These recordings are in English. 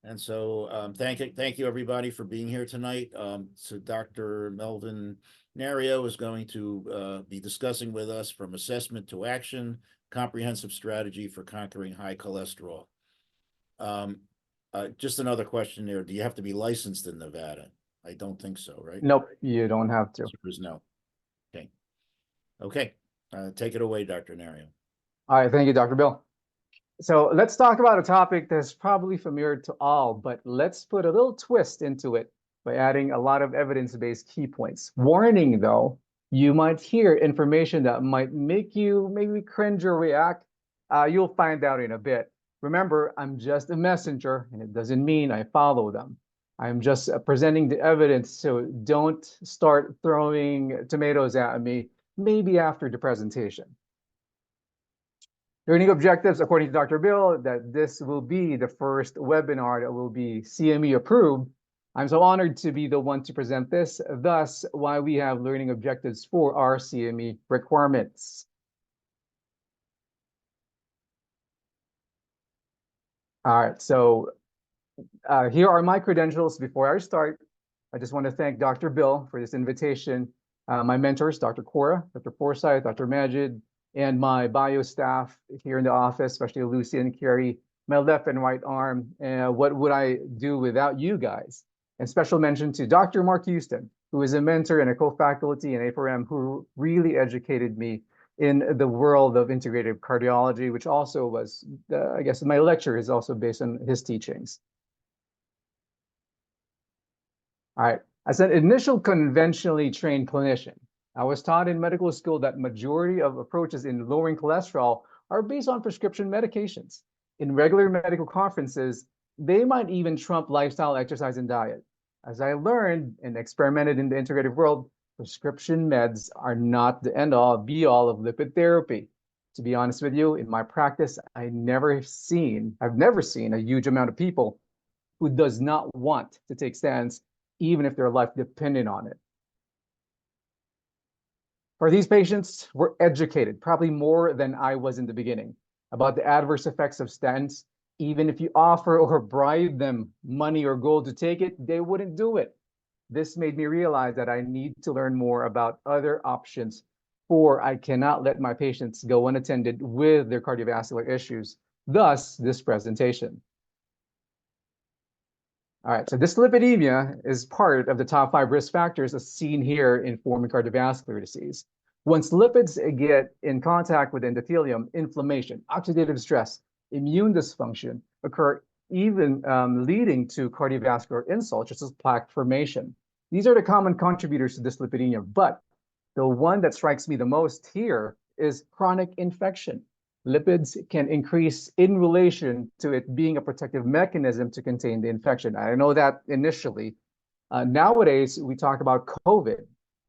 And so thank you everybody for being here tonight. So Dr. Melvin Nario is going to be discussing with us from assessment to action, comprehensive strategy for conquering high cholesterol. Just another question there. Do you have to be licensed in Nevada? I don't think so, right? Nope, you don't have to. Answer is no. Okay. Okay. Take it away, Dr. Nario. All right, thank you, Dr. Bill. So let's talk about a topic that's probably familiar to all, but let's put a little twist into it by adding a lot of evidence-based key points. Warning, though, you might hear information that might make you maybe cringe or react. You'll find out in a bit. Remember, I'm just a messenger, and it doesn't mean I follow them. I'm just presenting the evidence, so don't start throwing tomatoes at me, maybe after the presentation. Learning objectives, according to Dr. Bill, that this will be the first webinar that will be CME approved. I'm so honored to be the one to present this, thus why we have learning objectives for our CME requirements. All right, so here are my credentials. Before I start, I just want to thank Dr. Bill for this invitation. My mentors, Dr. Cora, Dr. Forsyth, Dr. Majid, and my bio staff here in the office, especially Lucy and Carrie, my left and right arm. What would I do without you guys? And special mention to Dr. Mark Houston, who is a mentor and a co-faculty in A4M, who really educated me in the world of integrative cardiology, which also was, I guess my lecture is also based on his teachings. All right, as an initial conventionally trained clinician, I was taught in medical school that majority of approaches in lowering cholesterol are based on prescription medications. In regular medical conferences, they might even trump lifestyle, exercise, and diet. As I learned and experimented in the integrative world, prescription meds are not the end-all, be-all of lipid therapy. To be honest with you, in my practice, I've never seen a huge amount of people who does not want to take statins, even if their life depended on it. For these patients, we're educated, probably more than I was in the beginning, about the adverse effects of statins. Even if you offer or bribe them money or gold to take it, they wouldn't do it. This made me realize that I need to learn more about other options, for I cannot let my patients go unattended with their cardiovascular issues. Thus, this presentation. All right, so dyslipidemia is part of the top 5 risk factors as seen here in forming cardiovascular disease. Once lipids get in contact with endothelium, inflammation, oxidative stress, immune dysfunction occur, even leading to cardiovascular insults, such as plaque formation. These are the common contributors to dyslipidemia, but the one that strikes me the most here is chronic infection. Lipids can increase in relation to it being a protective mechanism to contain the infection. I know that initially. Nowadays, we talk about COVID.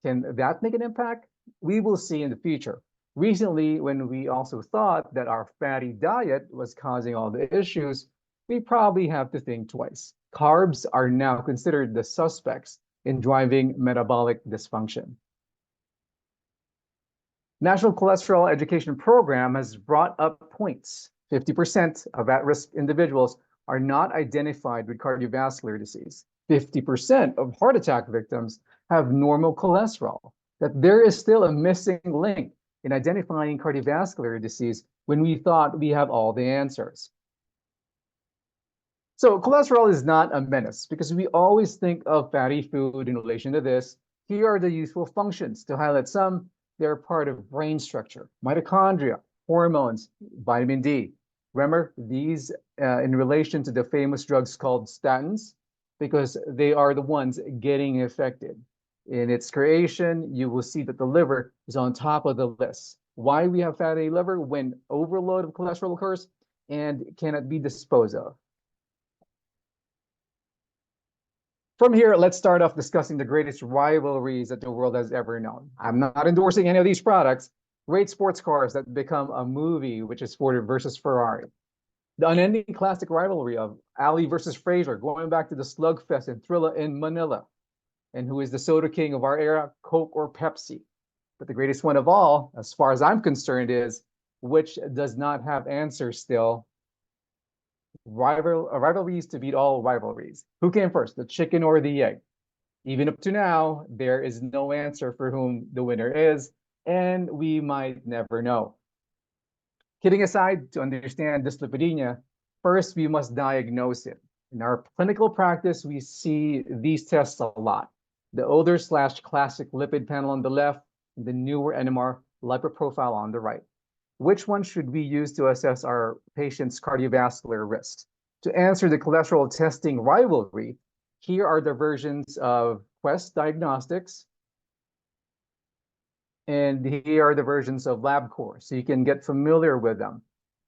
Can that make an impact? We will see in the future. Recently, when we also thought that our fatty diet was causing all the issues, we probably have to think twice. Carbs are now considered the suspects in driving metabolic dysfunction. National Cholesterol Education Program has brought up points. 50% of at-risk individuals are not identified with cardiovascular disease. 50% of heart attack victims have normal cholesterol. That there is still a missing link in identifying cardiovascular disease when we thought we have all the answers. So cholesterol is not a menace because we always think of fatty food in relation to this. Here are the useful functions. To highlight some, they're part of brain structure, mitochondria, hormones, vitamin D. Remember, these in relation to the famous drugs called statins, because they are the ones getting affected. In its creation, you will see that the liver is on top of the list. Why we have fatty liver when overload of cholesterol occurs and cannot be disposed of. From here, let's start off discussing the greatest rivalries that the world has ever known. I'm not endorsing any of these products. Great sports cars that become a movie, which is Ford versus Ferrari. The unending classic rivalry of Ali versus Fraser, going back to the slugfest and Thrilla in Manila. And who is the soda king of our era, Coke or Pepsi? But the greatest one of all, as far as I'm concerned, is which does not have answers still. rivalries to beat all rivalries. Who came first, the chicken or the egg? Even up to now, there is no answer for whom the winner is, and we might never know. Kidding aside, to understand dyslipidemia, first we must diagnose it. In our clinical practice, we see these tests a lot. The older / classic lipid panel on the left, and the newer NMR lipoprofile on the right. Which one should we use to assess our patient's cardiovascular risks? To answer the cholesterol testing rivalry, here are the versions of Quest Diagnostics, and here are the versions of LabCorp, so you can get familiar with them.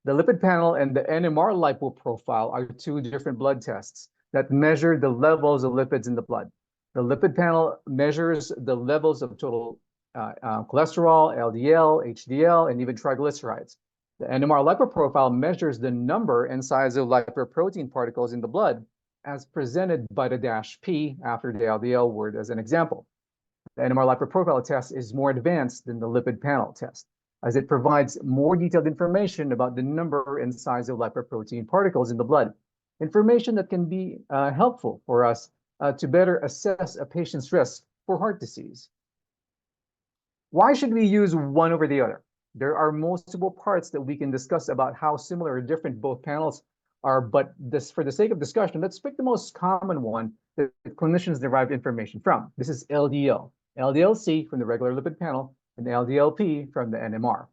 The lipid panel and the NMR lipoprofile are two different blood tests that measure the levels of lipids in the blood. The lipid panel measures the levels of total cholesterol, LDL, HDL, and even triglycerides. The NMR lipoprofile measures the number and size of lipoprotein particles in the blood as presented by the -P after the LDL word as an example. The NMR lipoprofile test is more advanced than the lipid panel test, as it provides more detailed information about the number and size of lipoprotein particles in the blood, information that can be helpful for us to better assess a patient's risk for heart disease. Why should we use one over the other? There are multiple parts that we can discuss about how similar or different both panels are, but for the sake of discussion, let's pick the most common one that clinicians derive information from. This is LDL. LDL-C from the regular lipid panel, and LDL-P from the NMR.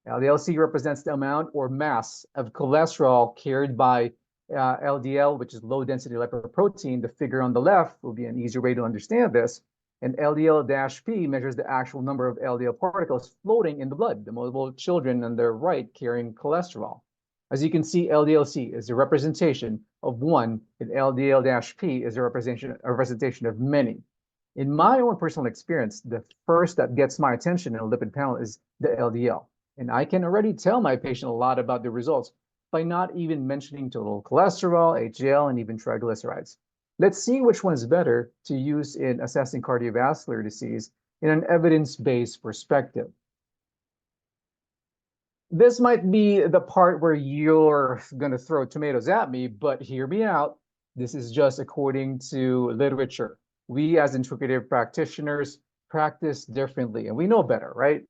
LDL-C represents the amount or mass of cholesterol carried by LDL, which is low-density lipoprotein. The figure on the left will be an easier way to understand this. And LDL-P measures the actual number of LDL particles floating in the blood, the multiple children on the right carrying cholesterol. As you can see, LDL-C is a representation of one, and LDL-P is a representation of many. In my own personal experience, the first that gets my attention in a lipid panel is the LDL. And I can already tell my patient a lot about the results by not even mentioning total cholesterol, HDL, and even triglycerides. Let's see which one is better to use in assessing cardiovascular disease in an evidence-based perspective. This might be the part where you're going to throw tomatoes at me, but hear me out. This is just according to literature. We as integrative practitioners practice differently, and we know better, right?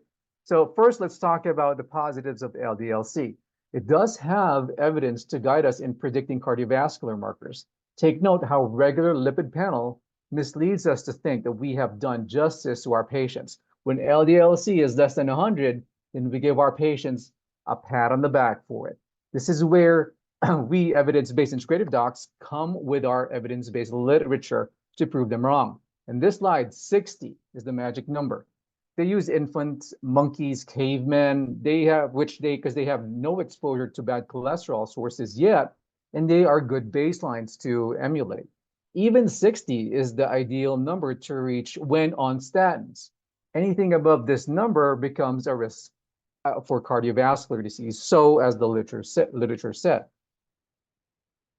So first, let's talk about the positives of LDL-C. It does have evidence to guide us in predicting cardiovascular markers. Take note how regular lipid panel misleads us to think that we have done justice to our patients. When LDL-C is less than 100, then we give our patients a pat on the back for it. This is where we evidence-based integrative docs come with our evidence-based literature to prove them wrong. And this slide, 60 is the magic number. They use infants, monkeys, cavemen, because they have no exposure to bad cholesterol sources yet, and they are good baselines to emulate. Even 60 is the ideal number to reach when on statins. Anything above this number becomes a risk for cardiovascular disease, so as the literature said.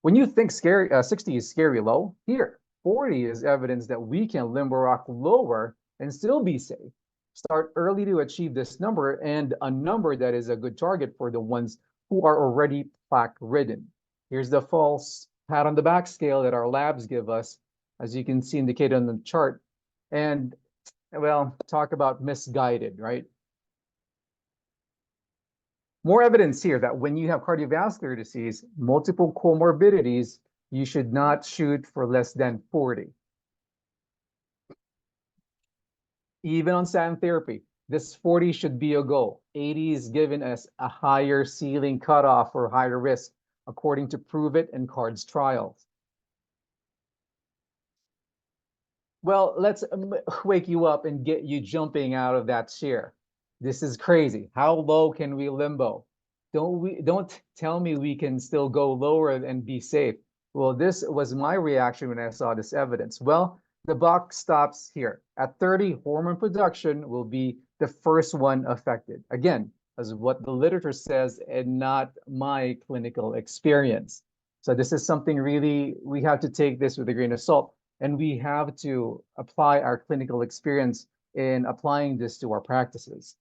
When you think 60 is scary low, here, 40 is evidence that we can limbo rock lower and still be safe. Start early to achieve this number, and a number that is a good target for the ones who are already plaque-ridden. Here's the false pat on the back scale that our labs give us, as you can see indicated on the chart. And, well, talk about misguided, right? More evidence here that when you have cardiovascular disease, multiple comorbidities, you should not shoot for less than 40. Even on statin therapy, this 40 should be a goal. 80 is given as a higher ceiling cutoff for higher risk, according to Prove It and CARDS trials. Well, let's wake you up and get you jumping out of that chair. This is crazy. How low can we limbo? Don't tell me we can still go lower and be safe. Well, this was my reaction when I saw this evidence. Well, the buck stops here. At 30, hormone production will be the first one affected. Again, as what the literature says and not my clinical experience. So this is something really, we have to take this with a grain of salt, and we have to apply our clinical experience in applying this to our practices.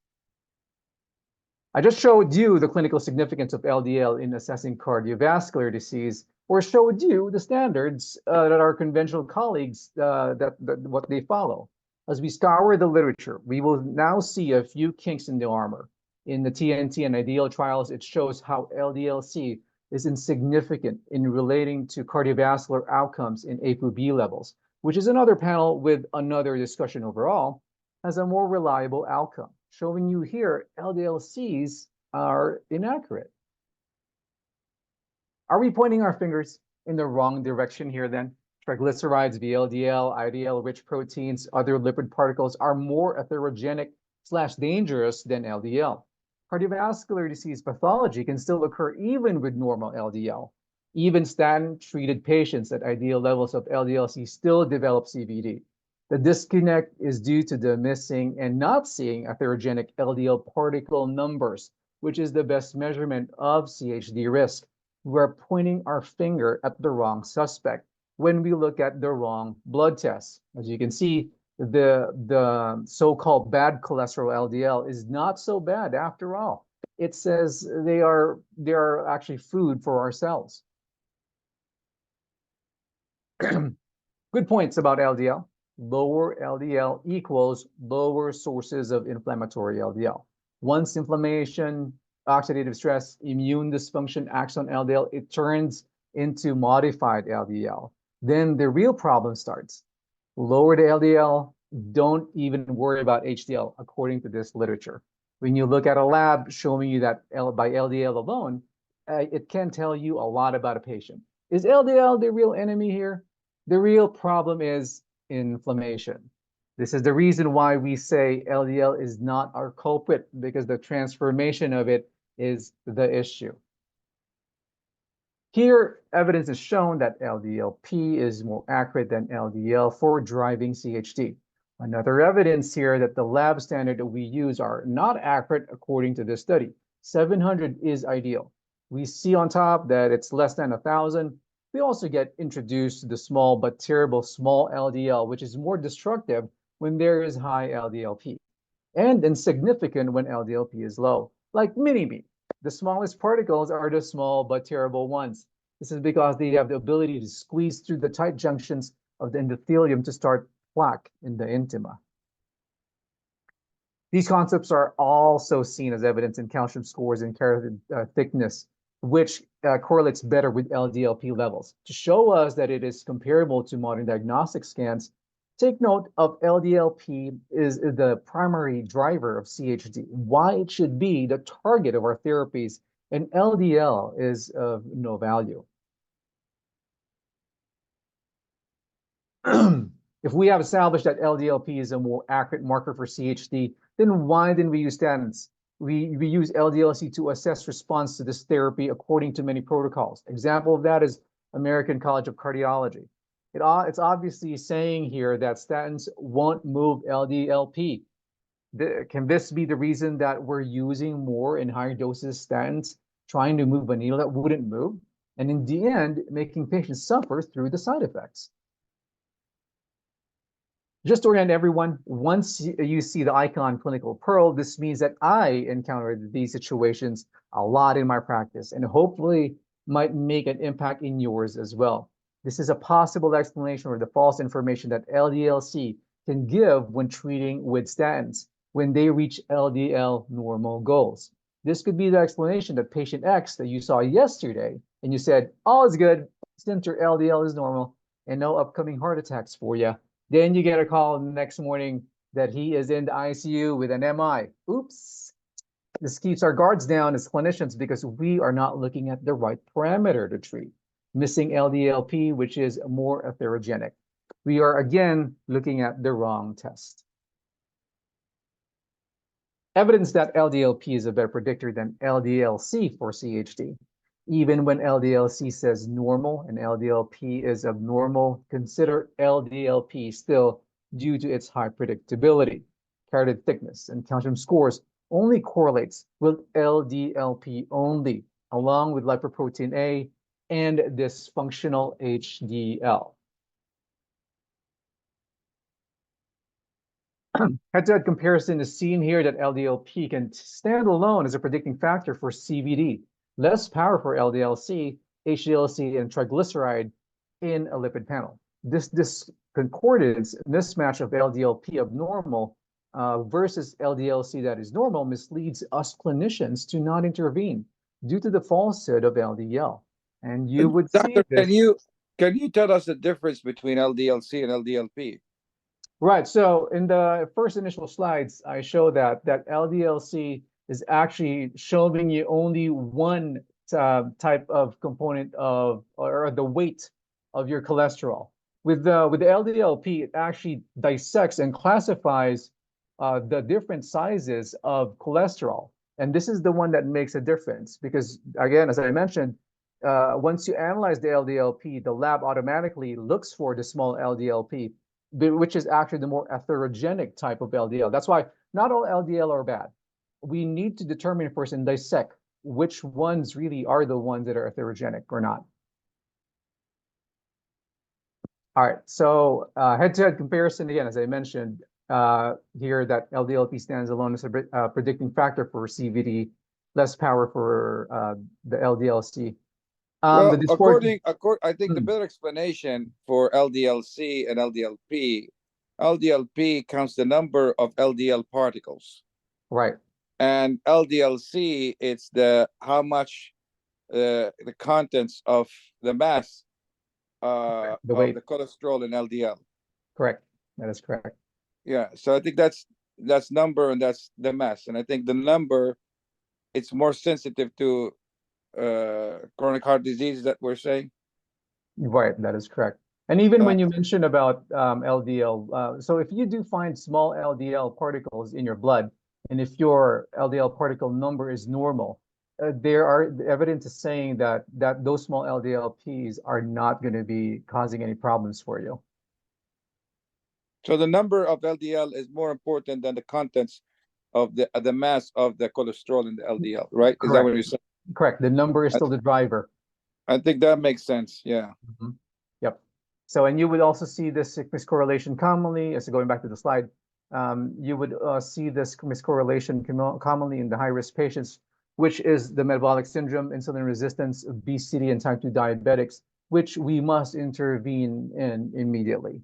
I just showed you the clinical significance of LDL in assessing cardiovascular disease, or showed you the standards that our conventional colleagues that what they follow. As we scour the literature, we will now see a few kinks in the armor. In the TNT and IDEAL trials, it shows how LDL-C is insignificant in relating to cardiovascular outcomes in ApoB levels, which is another panel with another discussion overall, as a more reliable outcome, showing you here LDL-Cs are inaccurate. Are we pointing our fingers in the wrong direction here then? Triglycerides, VLDL, IDL-rich proteins, other lipid particles are more atherogenic/dangerous than LDL. Cardiovascular disease pathology can still occur even with normal LDL. Even statin-treated patients at ideal levels of LDL-C still develop CVD. The disconnect is due to the missing and not seeing atherogenic LDL particle numbers, which is the best measurement of CHD risk. We're pointing our finger at the wrong suspect when we look at the wrong blood tests. As you can see, the so-called bad cholesterol LDL is not so bad after all. It says they are actually food for our cells. Good points about LDL. Lower LDL equals lower sources of inflammatory LDL. Once inflammation, oxidative stress, immune dysfunction acts on LDL, it turns into modified LDL. Then the real problem starts. Lower the LDL, don't even worry about HDL, according to this literature. When you look at a lab showing you that by LDL alone, it can tell you a lot about a patient. Is LDL the real enemy here? The real problem is inflammation. This is the reason why we say LDL is not our culprit, because the transformation of it is the issue. Here, evidence is shown that LDL-P is more accurate than LDL for driving CHD. Another evidence here that the lab standard that we use are not accurate according to this study. 700 is ideal. We see on top that it's less than 1,000. We also get introduced to the small but terrible small LDL, which is more destructive when there is high LDL-P, and insignificant when LDL-P is low, like mini-me. The smallest particles are the small but terrible ones. This is because they have the ability to squeeze through the tight junctions of the endothelium to start plaque in the intima. These concepts are also seen as evidence in calcium scores and carotid thickness, which correlates better with LDL-P levels. To show us that it is comparable to modern diagnostic scans, take note of LDL-P is the primary driver of CHD, why it should be the target of our therapies, and LDL is of no value. If we have established that LDL-P is a more accurate marker for CHD, then why didn't we use statins? We use LDL-C to assess response to this therapy according to many protocols. Example of that is American College of Cardiology. It's obviously saying here that statins won't move LDL-P. Can this be the reason that we're using more in higher doses statins, trying to move a needle that wouldn't move, and in the end, making patients suffer through the side effects? Just to orient everyone, once you see the icon clinical pearl, this means that I encountered these situations a lot in my practice, and hopefully might make an impact in yours as well. This is a possible explanation for the false information that LDL-C can give when treating with statins when they reach LDL normal goals. This could be the explanation that patient X that you saw yesterday, and you said, all is good, since your LDL is normal, and no upcoming heart attacks for you. Then you get a call the next morning that he is in the ICU with an MI. Oops. This keeps our guards down as clinicians because we are not looking at the right parameter to treat. Missing LDL-P, which is more atherogenic. We are again looking at the wrong test. Evidence that LDL-P is a better predictor than LDL-C for CHD. Even when LDL-C says normal and LDL-P is abnormal, consider LDL-P still due to its high predictability. Carotid thickness and calcium scores only correlates with LDL-P only, along with lipoprotein A and dysfunctional HDL. Head-to-head comparison is seen here that LDL-P can stand alone as a predicting factor for CVD, less power for LDL-C, HDL-C, and triglyceride in a lipid panel. This concordance mismatch of LDL-P abnormal versus LDL-C that is normal misleads us clinicians to not intervene due to the falsehood of LDL. And you would see Doctor, this. can you tell us the difference between LDL-C and LDL-P? Right. So in the first initial slides, I show that LDL-C is actually showing you only one type of component of, or the weight of your cholesterol. With the LDL-P, it actually dissects and classifies the different sizes of cholesterol. And this is the one that makes a difference because, again, as I mentioned, once you analyze the LDL-P, the lab automatically looks for the small LDL-P, which is actually the more atherogenic type of LDL. That's why not all LDL are bad. We need to determine first and dissect which ones really are the ones that are atherogenic or not. All right, so head-to-head comparison, again, as I mentioned here, that LDL-P stands alone as a predicting factor for CVD, less power for the LDL-C. Well, I think the Hmm. better explanation for LDL-C and LDL-P counts the number of LDL particles, Right, and LDL-C it's the how much the contents of the mass the of weight, the cholesterol in LDL. correct. That is correct. Yeah, so I think that's number and that's the mass, and I think the number it's more sensitive to chronic heart disease that we're saying. Right, that is correct. And even Uh, when you mention about LDL, so if you do find small LDL particles in your blood, and if your LDL particle number is normal, there are the evidence is saying that those small LDLPs are not going to be causing any problems for you. so the number of LDL is more important than the contents of the mass of the cholesterol in the LDL, right? Is that Correct. what you're saying? Correct. The number is still the driver. I think that makes sense. Yeah. Mhm. Yep. So, and you would also see this miscorrelation commonly, as going back to the slide, you would see this miscorrelation commonly in the high-risk patients, which is the metabolic syndrome, insulin resistance, obesity, and type 2 diabetics, which we must intervene in immediately.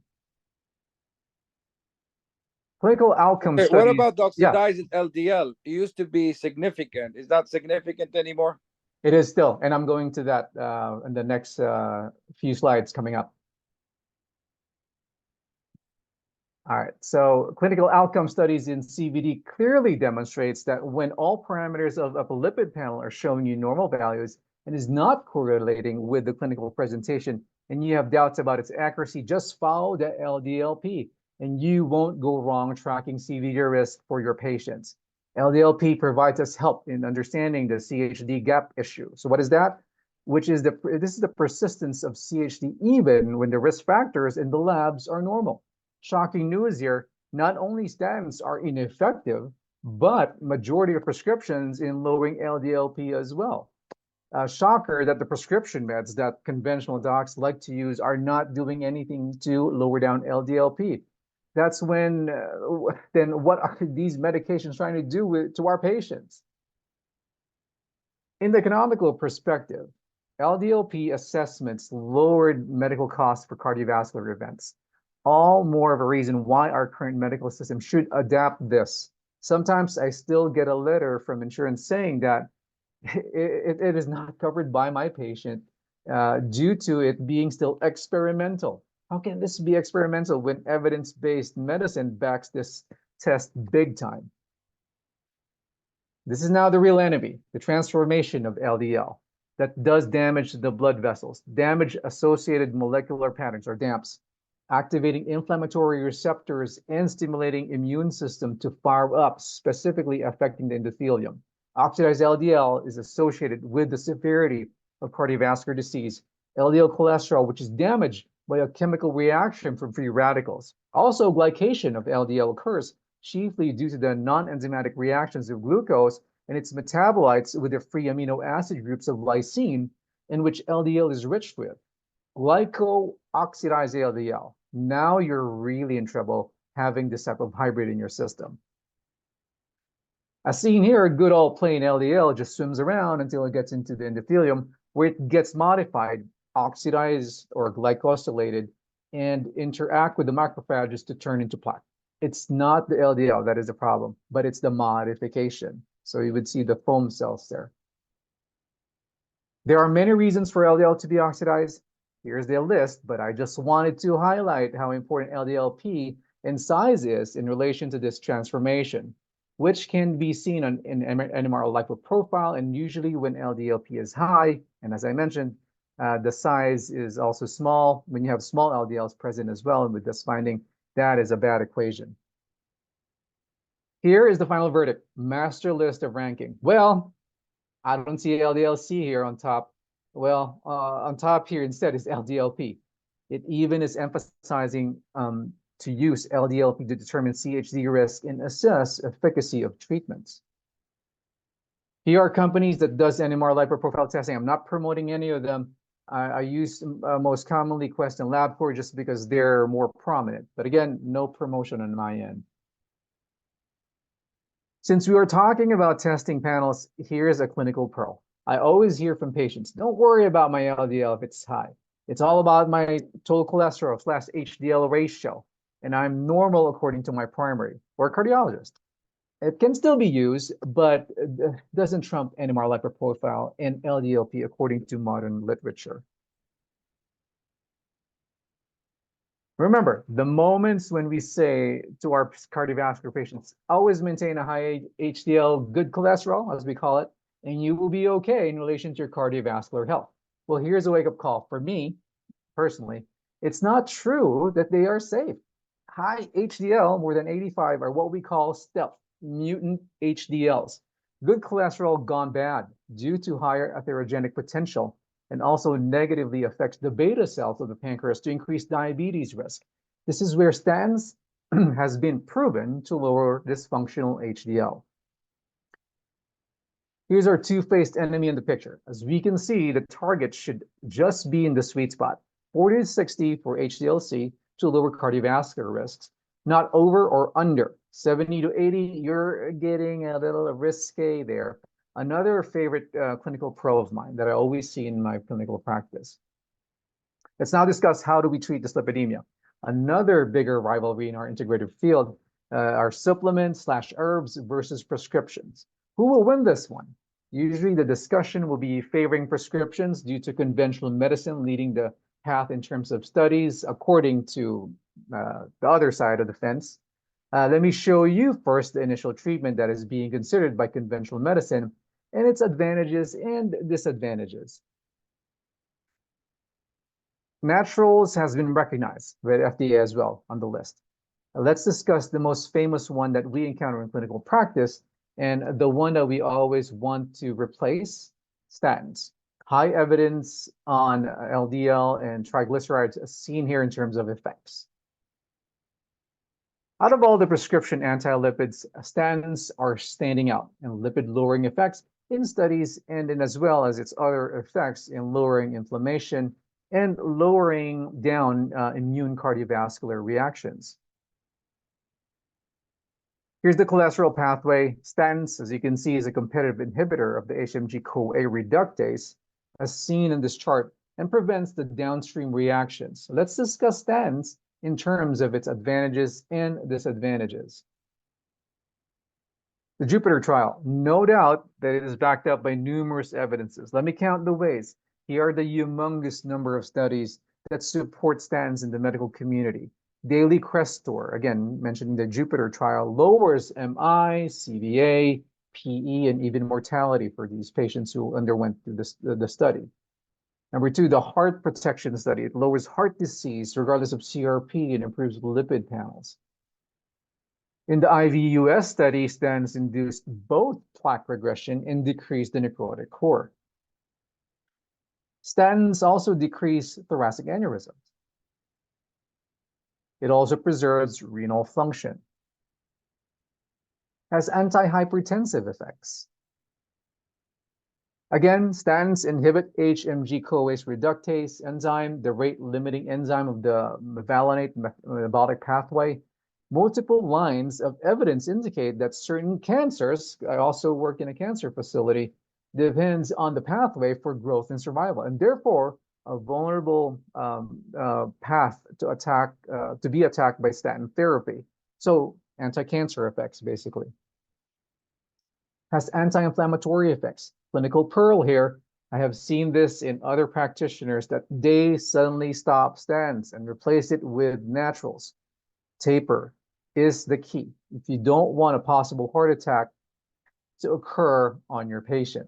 Clinical outcome Hey, what studies. about the Yeah, oxidized LDL? It used to be significant. Is that significant anymore? it is still, and I'm going to that in the next few slides coming up. All right, so clinical outcome studies in CVD clearly demonstrates that when all parameters of a lipid panel are showing you normal values and is not correlating with the clinical presentation, and you have doubts about its accuracy, just follow the LDLP, and you won't go wrong tracking CVD risk for your patients. LDLP provides us help in understanding the CHD gap issue. So what is that? This is the persistence of CHD even when the risk factors in the labs are normal. Shocking news here, not only statins are ineffective, but majority of prescriptions in lowering LDLP as well. Shocker that the prescription meds that conventional docs like to use are not doing anything to lower down LDLP. That's when, then what are these medications trying to do to our patients? In the economical perspective, LDLP assessments lowered medical costs for cardiovascular events. All more of a reason why our current medical system should adapt this. Sometimes I still get a letter from insurance saying that it is not covered by my patient due to it being still experimental. How can this be experimental when evidence-based medicine backs this test big time? This is now the real enemy, the transformation of LDL that does damage to the blood vessels, damage associated molecular patterns or DAMPs, activating inflammatory receptors and stimulating immune system to fire up, specifically affecting the endothelium. Oxidized LDL is associated with the severity of cardiovascular disease, LDL cholesterol, which is damaged by a chemical reaction from free radicals. Also, glycation of LDL occurs chiefly due to the non-enzymatic reactions of glucose and its metabolites with the free amino acid groups of lysine, in which LDL is rich with. Glyco-oxidized LDL. Now you're really in trouble having this type of hybrid in your system. As seen here, good old plain LDL just swims around until it gets into the endothelium, where it gets modified, oxidized, or glycosylated, and interact with the macrophages to turn into plaque. It's not the LDL that is the problem, but it's the modification. So you would see the foam cells there. There are many reasons for LDL to be oxidized. Here's the list, but I just wanted to highlight how important LDLP and size is in relation to this transformation, which can be seen in NMR lipoprofile, and usually when LDLP is high, and as I mentioned, the size is also small. When you have small LDLs present as well, and with this finding, that is a bad equation. Here is the final verdict, master list of ranking. Well, I don't see LDLC here on top. Well, on top here instead is LDLP. It even is emphasizing to use LDLP to determine CHD risk and assess efficacy of treatments. Here are companies that does NMR lipoprofile testing. I'm not promoting any of them. I use most commonly Quest and LabCorp just because they're more prominent. But again, no promotion on my end. Since we are talking about testing panels, here's a clinical pearl. I always hear from patients, don't worry about my LDL if it's high. It's all about my total cholesterol / HDL ratio, and I'm normal according to my primary or cardiologist. It can still be used, but doesn't trump NMR lipoprofile and LDLP according to modern literature. Remember, the moments when we say to our cardiovascular patients, always maintain a high HDL, good cholesterol, as we call it, and you will be okay in relation to your cardiovascular health. Well, here's a wake-up call for me, personally. It's not true that they are safe. High HDL, more than 85, are what we call stealth, mutant HDLs. Good cholesterol gone bad due to higher atherogenic potential, and also negatively affects the beta cells of the pancreas to increase diabetes risk. This is where statins has been proven to lower dysfunctional HDL. Here's our two-faced enemy in the picture. As we can see, the target should just be in the sweet spot, 40 to 60 for HDL-C to lower cardiovascular risks, not over or under. 70 to 80, you're getting a little risque there. Another favorite clinical pro of mine that I always see in my clinical practice. Let's now discuss how do we treat dyslipidemia. Another bigger rivalry in our integrative field are supplements / herbs versus prescriptions. Who will win this one? Usually the discussion will be favoring prescriptions due to conventional medicine leading the path in terms of studies according to the other side of the fence. Let me show you first the initial treatment that is being considered by conventional medicine and its advantages and disadvantages. Naturals has been recognized by the FDA as well on the list. Let's discuss the most famous one that we encounter in clinical practice and the one that we always want to replace, statins. High evidence on LDL and triglycerides seen here in terms of effects. Out of all the prescription anti-lipids, statins are standing out in lipid-lowering effects in studies and in as well as its other effects in lowering inflammation and lowering down immune cardiovascular reactions. Here's the cholesterol pathway. Statins, as you can see, is a competitive inhibitor of the HMG-CoA reductase, as seen in this chart, and prevents the downstream reactions. So let's discuss statins in terms of its advantages and disadvantages. The Jupiter trial, no doubt that it is backed up by numerous evidences. Let me count the ways. Here are the humongous number of studies that support statins in the medical community. Daily Crestor, again, mentioning the Jupiter trial, lowers MI, CVA, PE, and even mortality for these patients who underwent the study. Number 2, the heart protection study. It lowers heart disease regardless of CRP and improves lipid panels. In the IVUS study, statins induced both plaque regression and decreased the necrotic core. Statins also decrease thoracic aneurysms. It also preserves renal function. Has antihypertensive effects. Again, statins inhibit HMG-CoA reductase enzyme, the rate-limiting enzyme of the mevalonate metabolic pathway. Multiple lines of evidence indicate that certain cancers, I also work in a cancer facility, depends on the pathway for growth and survival, and therefore a vulnerable path to be attacked by statin therapy. So anti-cancer effects, basically. Has anti-inflammatory effects. Clinical pearl here. I have seen this in other practitioners that they suddenly stop statins and replace it with naturals. Taper is the key if you don't want a possible heart attack to occur on your patient.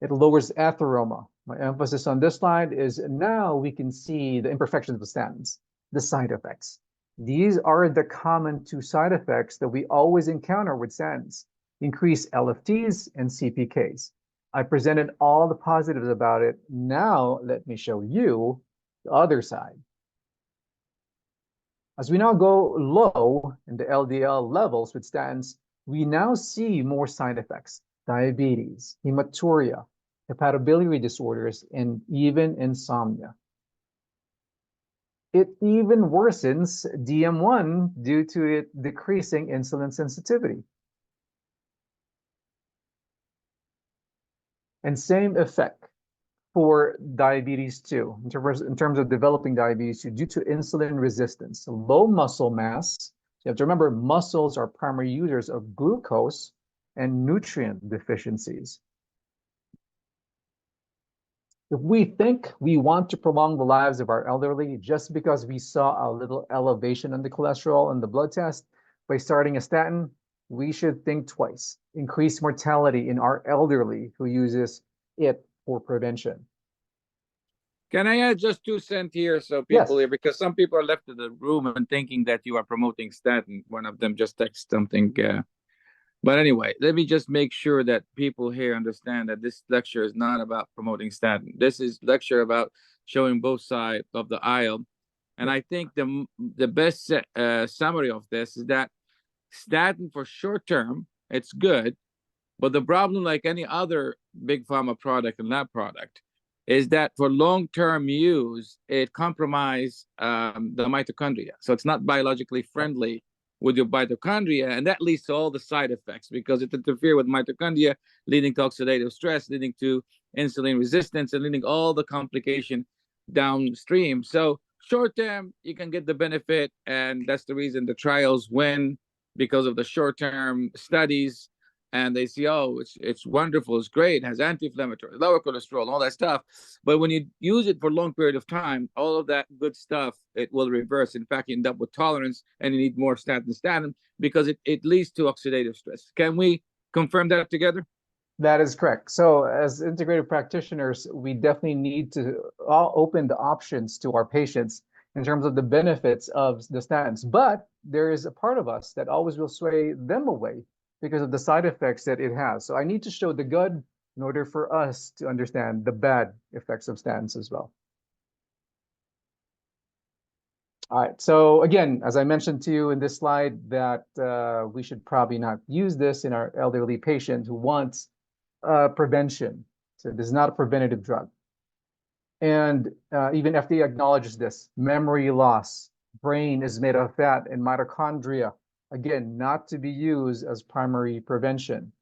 It lowers atheroma. My emphasis on this slide is now we can see the imperfections of statins, the side effects. These are the common two side effects that we always encounter with statins: increased LFTs and CPKs. I presented all the positives about it. Now let me show you the other side. As we now go low in the LDL levels with statins, we now see more side effects: diabetes, hematuria, hepatobiliary disorders, and even insomnia. It even worsens DM1 due to it decreasing insulin sensitivity. And same effect for diabetes too, in terms of developing diabetes due to insulin resistance, low muscle mass. You have to remember, muscles are primary users of glucose and nutrient deficiencies. If we think we want to prolong the lives of our elderly just because we saw a little elevation in the cholesterol and the blood test by starting a statin, we should think twice. Increase mortality in our elderly who uses it for prevention. Can I add just 2 cents here so people here, because some people are left in the room and thinking that you are promoting statin. One of them just texted something. But anyway, let me just make sure that people here understand that this lecture is not about promoting statin. This is lecture about showing both sides of the aisle. And I think the best summary of this is that statin for short term, it's good. But the problem, like any other big pharma product and lab product, is that for long-term use, it compromises the mitochondria. So it's not biologically friendly with your mitochondria, and that leads to all the side effects because it interferes with mitochondria, leading to oxidative stress, leading to insulin resistance, and leading all the complication downstream. So short-term, you can get the benefit, and that's the reason the trials win, because of the short-term studies. And they see, oh, it's wonderful, it's great, it has anti-inflammatory, lower cholesterol, all that stuff. But when you use it for a long period of time, all of that good stuff, it will reverse. In fact, you end up with tolerance and you need more statin because it leads to oxidative stress. Can we confirm that together? That is correct. So as integrative practitioners, we definitely need to open the options to our patients in terms of the benefits of the statins. But there is a part of us that always will sway them away because of the side effects that it has. So I need to show the good in order for us to understand the bad effects of statins as well. All right, so again, as I mentioned to you in this slide, that we should probably not use this in our elderly patient who wants prevention. So this is not a preventative drug. And even FDA acknowledges this. Memory loss, brain is made of fat, and mitochondria, again, not to be used as primary prevention.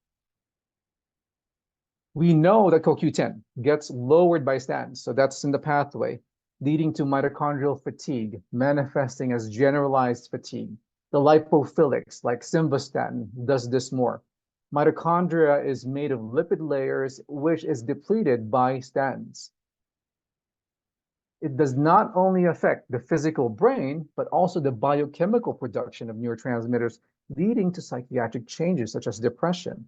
We know that CoQ10 gets lowered by statins, so that's in the pathway, leading to mitochondrial fatigue, manifesting as generalized fatigue. The lipophilics, like simvastatin, does this more. Mitochondria is made of lipid layers, which is depleted by statins. It does not only affect the physical brain, but also the biochemical production of neurotransmitters, leading to psychiatric changes such as depression.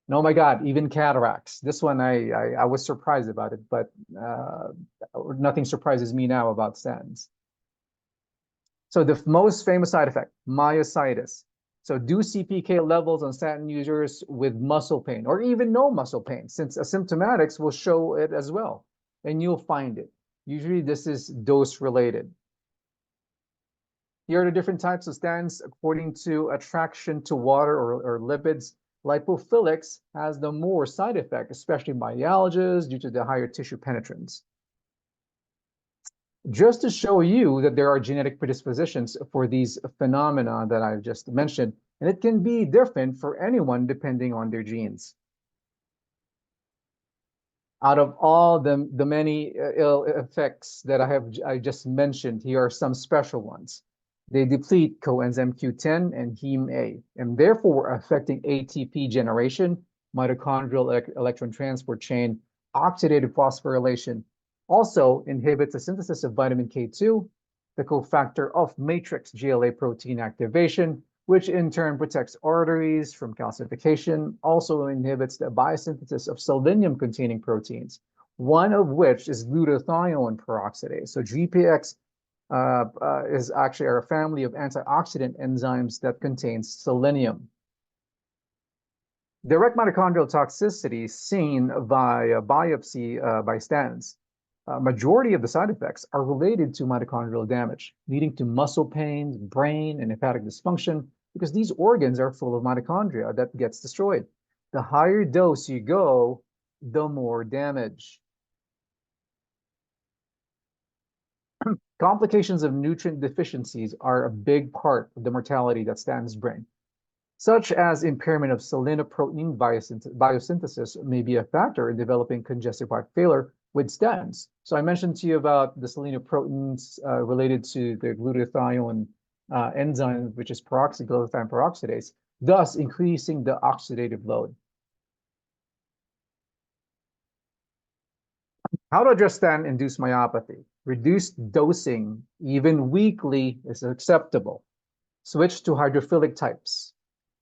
And oh my God, even cataracts. This one, I was surprised about it, but nothing surprises me now about statins. So the most famous side effect, myositis. So do CPK levels on statin users with muscle pain or even no muscle pain, since asymptomatics will show it as well. And you'll find it. Usually this is dose related. Here are the different types of statins according to attraction to water or lipids. Lipophilics has the more side effect, especially myalgias due to the higher tissue penetrance. just to show you that there are genetic predispositions for these phenomena that I've just mentioned, and it can be different for anyone depending on their genes. Out of all the many ill effects that I just mentioned, here are some special ones. They deplete coenzyme Q10 and heme A, and therefore affecting ATP generation, mitochondrial electron transport chain, oxidative phosphorylation. Also inhibits the synthesis of vitamin K2, the cofactor of matrix GLA protein activation, which in turn protects arteries from calcification, also inhibits the biosynthesis of selenium-containing proteins, one of which is glutathione peroxidase. So GPX is actually a family of antioxidant enzymes that contains selenium. Direct mitochondrial toxicity seen via biopsy by statins. Majority of the side effects are related to mitochondrial damage, leading to muscle pains, brain, and hepatic dysfunction, because these organs are full of mitochondria that gets destroyed. The higher dose you go, the more damage. Complications of nutrient deficiencies are a big part of the mortality that statins bring, such as impairment of selenoprotein biosynthesis may be a factor in developing congestive heart failure with statins. So I mentioned to you about the selenoproteins related to the glutathione enzyme, which is glutathione peroxidase, thus increasing the oxidative load. How to address statin-induced myopathy? Reduced dosing, even weekly, is acceptable. Switch to hydrophilic types.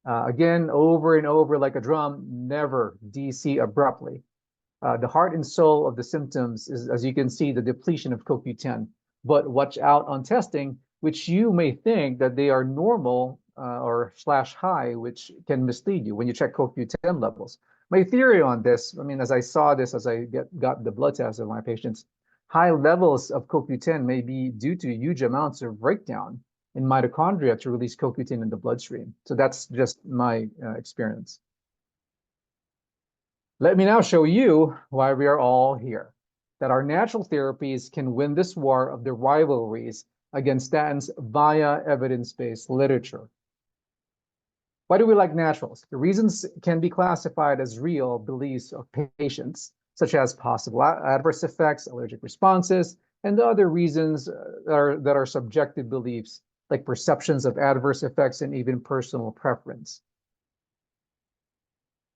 Again, over and over like a drum, never DC abruptly. The heart and soul of the symptoms is, as you can see, the depletion of CoQ10. But watch out on testing, which you may think that they are normal or /high, which can mislead you when you check CoQ10 levels. My theory on this, I mean, as I saw this, as I got the blood tests of my patients, high levels of CoQ10 may be due to huge amounts of breakdown in mitochondria to release CoQ10 in the bloodstream. So that's just my experience. Let me now show you why we are all here, that our natural therapies can win this war of the rivalries against statins via evidence-based literature. Why do we like naturals? The reasons can be classified as real beliefs of patients, such as possible adverse effects, allergic responses, and the other reasons that are subjective beliefs, like perceptions of adverse effects and even personal preference.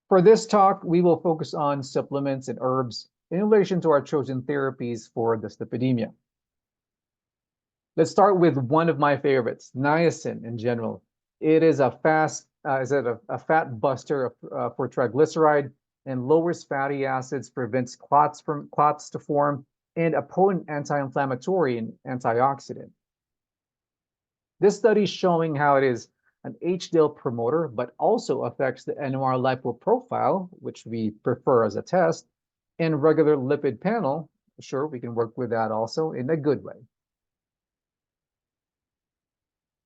For this talk, we will focus on supplements and herbs in relation to our chosen therapies for dyslipidemia. Let's start with one of my favorites, niacin in general. It is a fat buster for triglyceride and lowers fatty acids, prevents clots to form, and a potent anti-inflammatory and antioxidant. This study is showing how it is an HDL promoter, but also affects the NMR lipo profile, which we prefer as a test, and regular lipid panel. Sure, we can work with that also in a good way.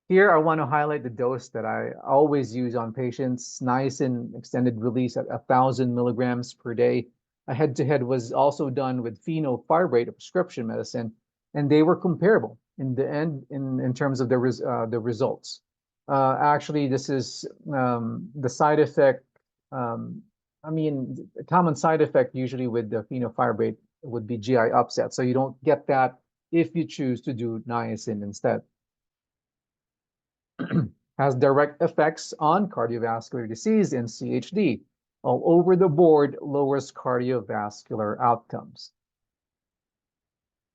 Here, I want to highlight the dose that I always use on patients, niacin extended release at 1,000 milligrams per day. A head-to-head was also done with fenofibrate, a prescription medicine, and they were comparable in the end in terms of the results. Actually, this is the side effect. I mean, a common side effect usually with the fenofibrate would be GI upset. So you don't get that if you choose to do niacin instead. Has direct effects on cardiovascular disease and CHD. All over the board, lowers cardiovascular outcomes.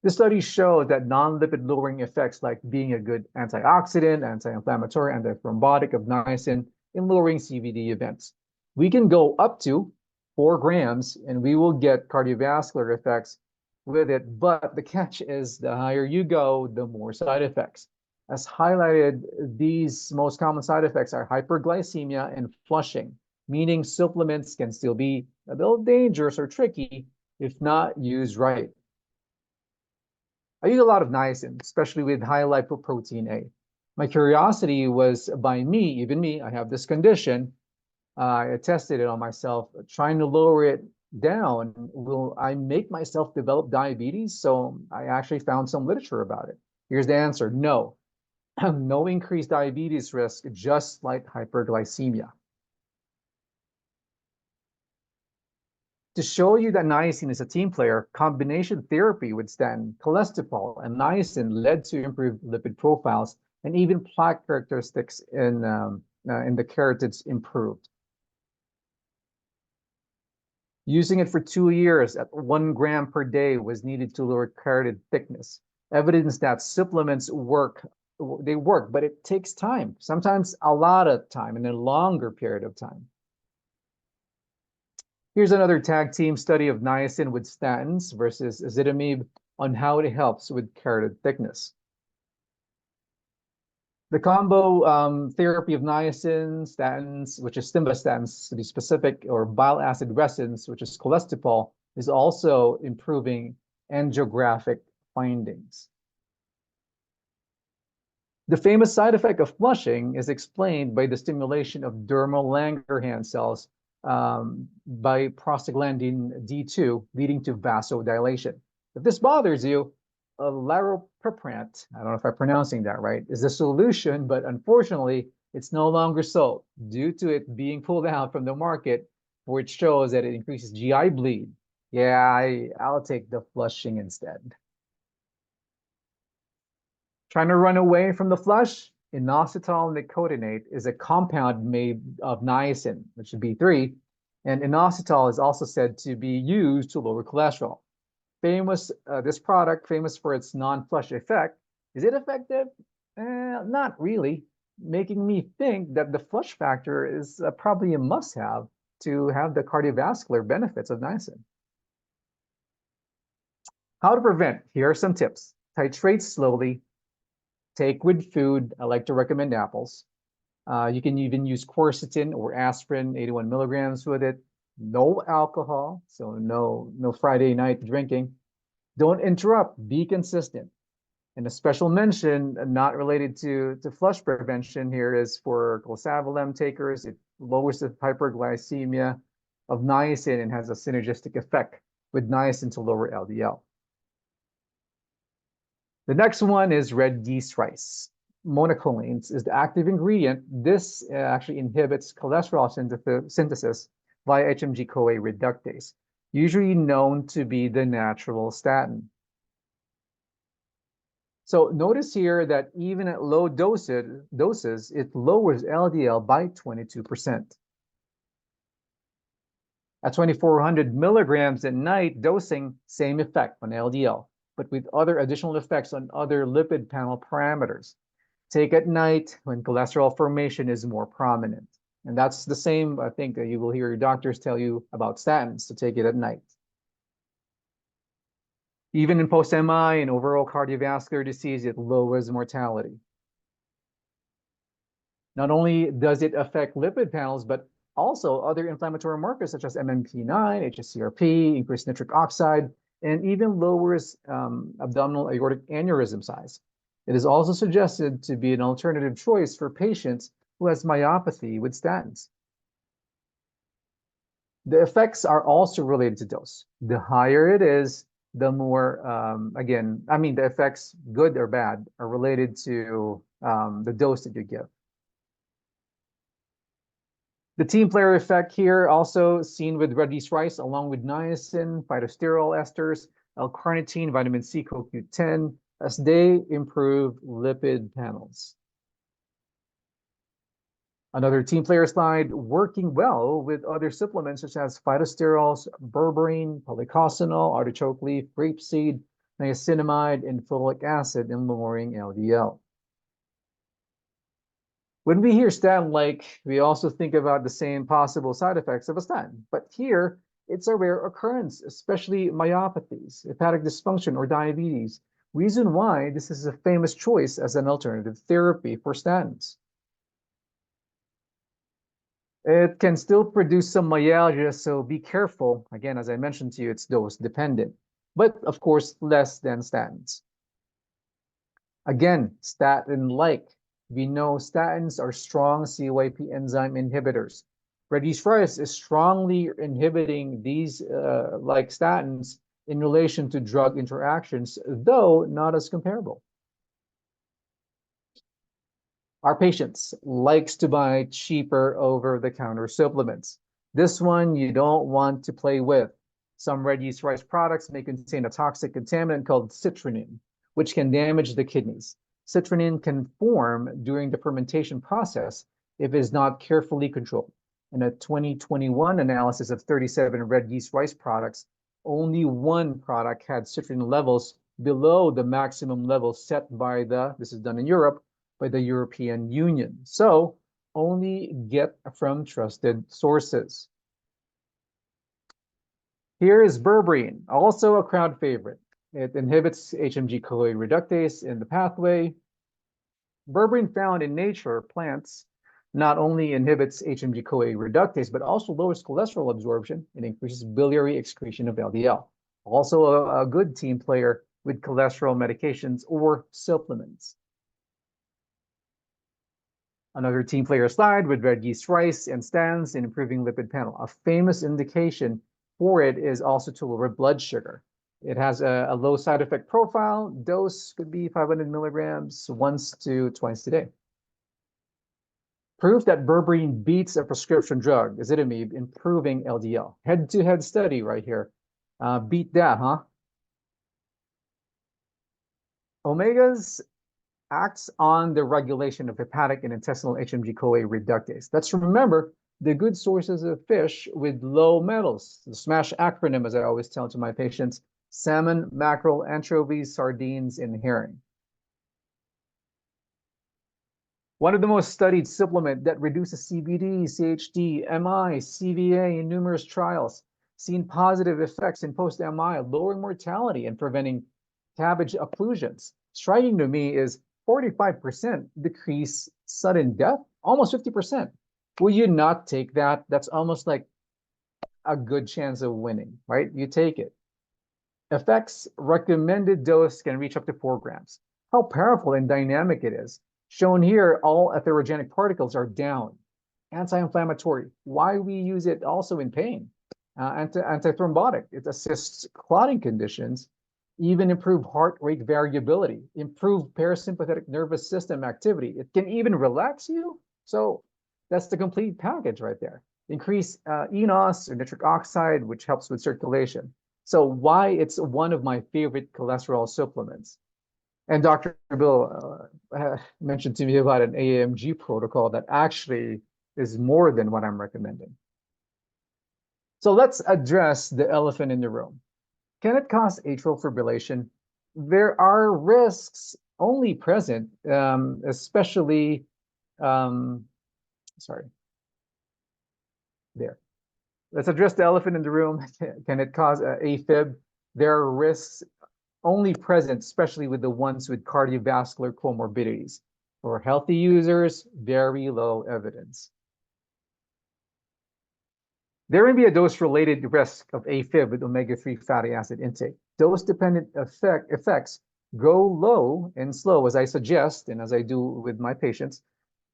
The studies show that non-lipid lowering effects like being a good antioxidant, anti-inflammatory, antithrombotic of niacin in lowering CVD events. We can go up to 4 grams and we will get cardiovascular effects with it, but the catch is the higher you go, the more side effects. As highlighted, these most common side effects are hyperglycemia and flushing, meaning supplements can still be a little dangerous or tricky if not used right. I use a lot of niacin, especially with high lipoprotein A. My curiosity was by me, even me, I have this condition. I tested it on myself, trying to lower it down, will I make myself develop diabetes? So I actually found some literature about it. Here's the answer: no. No increased diabetes risk, just like hyperglycemia. To show you that niacin is a team player, combination therapy with statin, cholesterol, and niacin led to improved lipid profiles, and even plaque characteristics in the carotids improved. Using it for 2 years at 1 gram per day was needed to lower carotid thickness. Evidence that supplements work, they work, but it takes time, sometimes a lot of time and a longer period of time. Here's another tag team study of niacin with statins versus ezetimibe on how it helps with carotid thickness. The combo therapy of niacin, statins, which is simvastatins to be specific, or bile acid resins, which is cholesterol, is also improving angiographic findings. The famous side effect of flushing is explained by the stimulation of dermal Langerhans cells by prostaglandin D2, leading to vasodilation. If this bothers you, laropiprant, I don't know if I'm pronouncing that right, is the solution, but unfortunately, it's no longer sold due to it being pulled out from the market, which shows that it increases GI bleed. Yeah, I'll take the flushing instead. Trying to run away from the flush? Inositol nicotinate is a compound made of niacin, which is B3, and inositol is also said to be used to lower cholesterol. This product, famous for its non-flush effect. Is it effective? Not really, making me think that the flush factor is probably a must-have to have the cardiovascular benefits of niacin. How to prevent? Here are some tips. Titrate slowly. Take with food. I like to recommend apples. You can even use quercetin or aspirin, 81 milligrams with it. No alcohol, so no Friday night drinking. Don't interrupt, be consistent. And a special mention, not related to flush prevention here, is for closavalem takers. It lowers the hyperglycemia of niacin and has a synergistic effect with niacin to lower LDL. The next one is red yeast rice. Monocholine is the active ingredient. This actually inhibits cholesterol synthesis via HMG-CoA reductase, usually known to be the natural statin. So notice here that even at low doses, it lowers LDL by 22%. At 2,400 milligrams at night dosing, same effect on LDL, but with other additional effects on other lipid panel parameters. Take at night when cholesterol formation is more prominent. And that's the same, I think, you will hear your doctors tell you about statins, to take it at night. Even in post-MI and overall cardiovascular disease, it lowers mortality. Not only does it affect lipid panels, but also other inflammatory markers such as MMP9, hsCRP, increased nitric oxide, and even lowers abdominal aortic aneurysm size. It is also suggested to be an alternative choice for patients who has myopathy with statins. The effects are also related to dose. The higher it is, the more, the effects, good or bad, are related to the dose that you give. The team player effect here also seen with red yeast rice, along with niacin, phytosterol esters, L-carnitine, vitamin C, CoQ10, as they improve lipid panels. Another team player slide, working well with other supplements such as phytosterols, berberine, polycosanol, artichoke leaf, grapeseed, niacinamide, and folic acid in lowering LDL. When we hear statin-like, we also think about the same possible side effects of a statin. But here, it's a rare occurrence, especially myopathies, hepatic dysfunction, or diabetes. Reason why this is a famous choice as an alternative therapy for statins. It can still produce some myalgia, so be careful. Again, as I mentioned to you, it's dose dependent, but of course, less than statins. Again, statin-like. We know statins are strong CYP enzyme inhibitors. Red yeast rice is strongly inhibiting these like statins in relation to drug interactions, though not as comparable. Our patients likes to buy cheaper over-the-counter supplements. This one you don't want to play with. Some red yeast rice products may contain a toxic contaminant called citrulline, which can damage the kidneys. Citrulline can form during the fermentation process if it is not carefully controlled. In a 2021 analysis of 37 red yeast rice products, only one product had citrulline levels below the maximum level set by this is done in Europe, by the European Union. So only get from trusted sources. Here is berberine, also a crowd favorite. It inhibits HMG-CoA reductase in the pathway. Berberine found in nature plants not only inhibits HMG-CoA reductase, but also lowers cholesterol absorption and increases biliary excretion of LDL. Also a good team player with cholesterol medications or supplements. Another team player slide with red yeast rice and statins in improving lipid panel. A famous indication for it is also to lower blood sugar. It has a low side effect profile. Dose could be 500 milligrams once to twice a day. Proof that berberine beats a prescription drug, ezetimibe, improving LDL. Head-to-head study right here. Beat that, huh? Omegas acts on the regulation of hepatic and intestinal HMG-CoA reductase. Let's remember the good sources of fish with low metals. The SMASH acronym, as I always tell to my patients: salmon, mackerel, anchovies, sardines, and herring. One of the most studied supplement that reduces CBD, CHD, MI, CVA in numerous trials, seen positive effects in post-MI, lowering mortality and preventing cabbage occlusions. Striking to me is 45% decrease sudden death, almost 50%. Will you not take that? That's almost like a good chance of winning, right? You take it. Effects, recommended dose can reach up to 4 grams. How powerful and dynamic it is. Shown here, all atherogenic particles are down. Anti-inflammatory. Why we use it also in pain. Anti-thrombotic. It assists clotting conditions. Even improve heart rate variability. Improve parasympathetic nervous system activity. It can even relax you. So that's the complete package right there. Increase eNOS or nitric oxide, which helps with circulation. So why it's one of my favorite cholesterol supplements. And Dr. Bill mentioned to me about an AAMG protocol that actually is more than what I'm recommending. So let's address the elephant in the room. Can it cause atrial fibrillation? There are risks only present, especially, sorry, there. Let's address the elephant in the room. Can it cause AFib? There are risks only present, especially with the ones with cardiovascular comorbidities. For healthy users, very low evidence. There may be a dose-related risk of AFib with omega-3 fatty acid intake. Dose-dependent effects go low and slow, as I suggest, and as I do with my patients.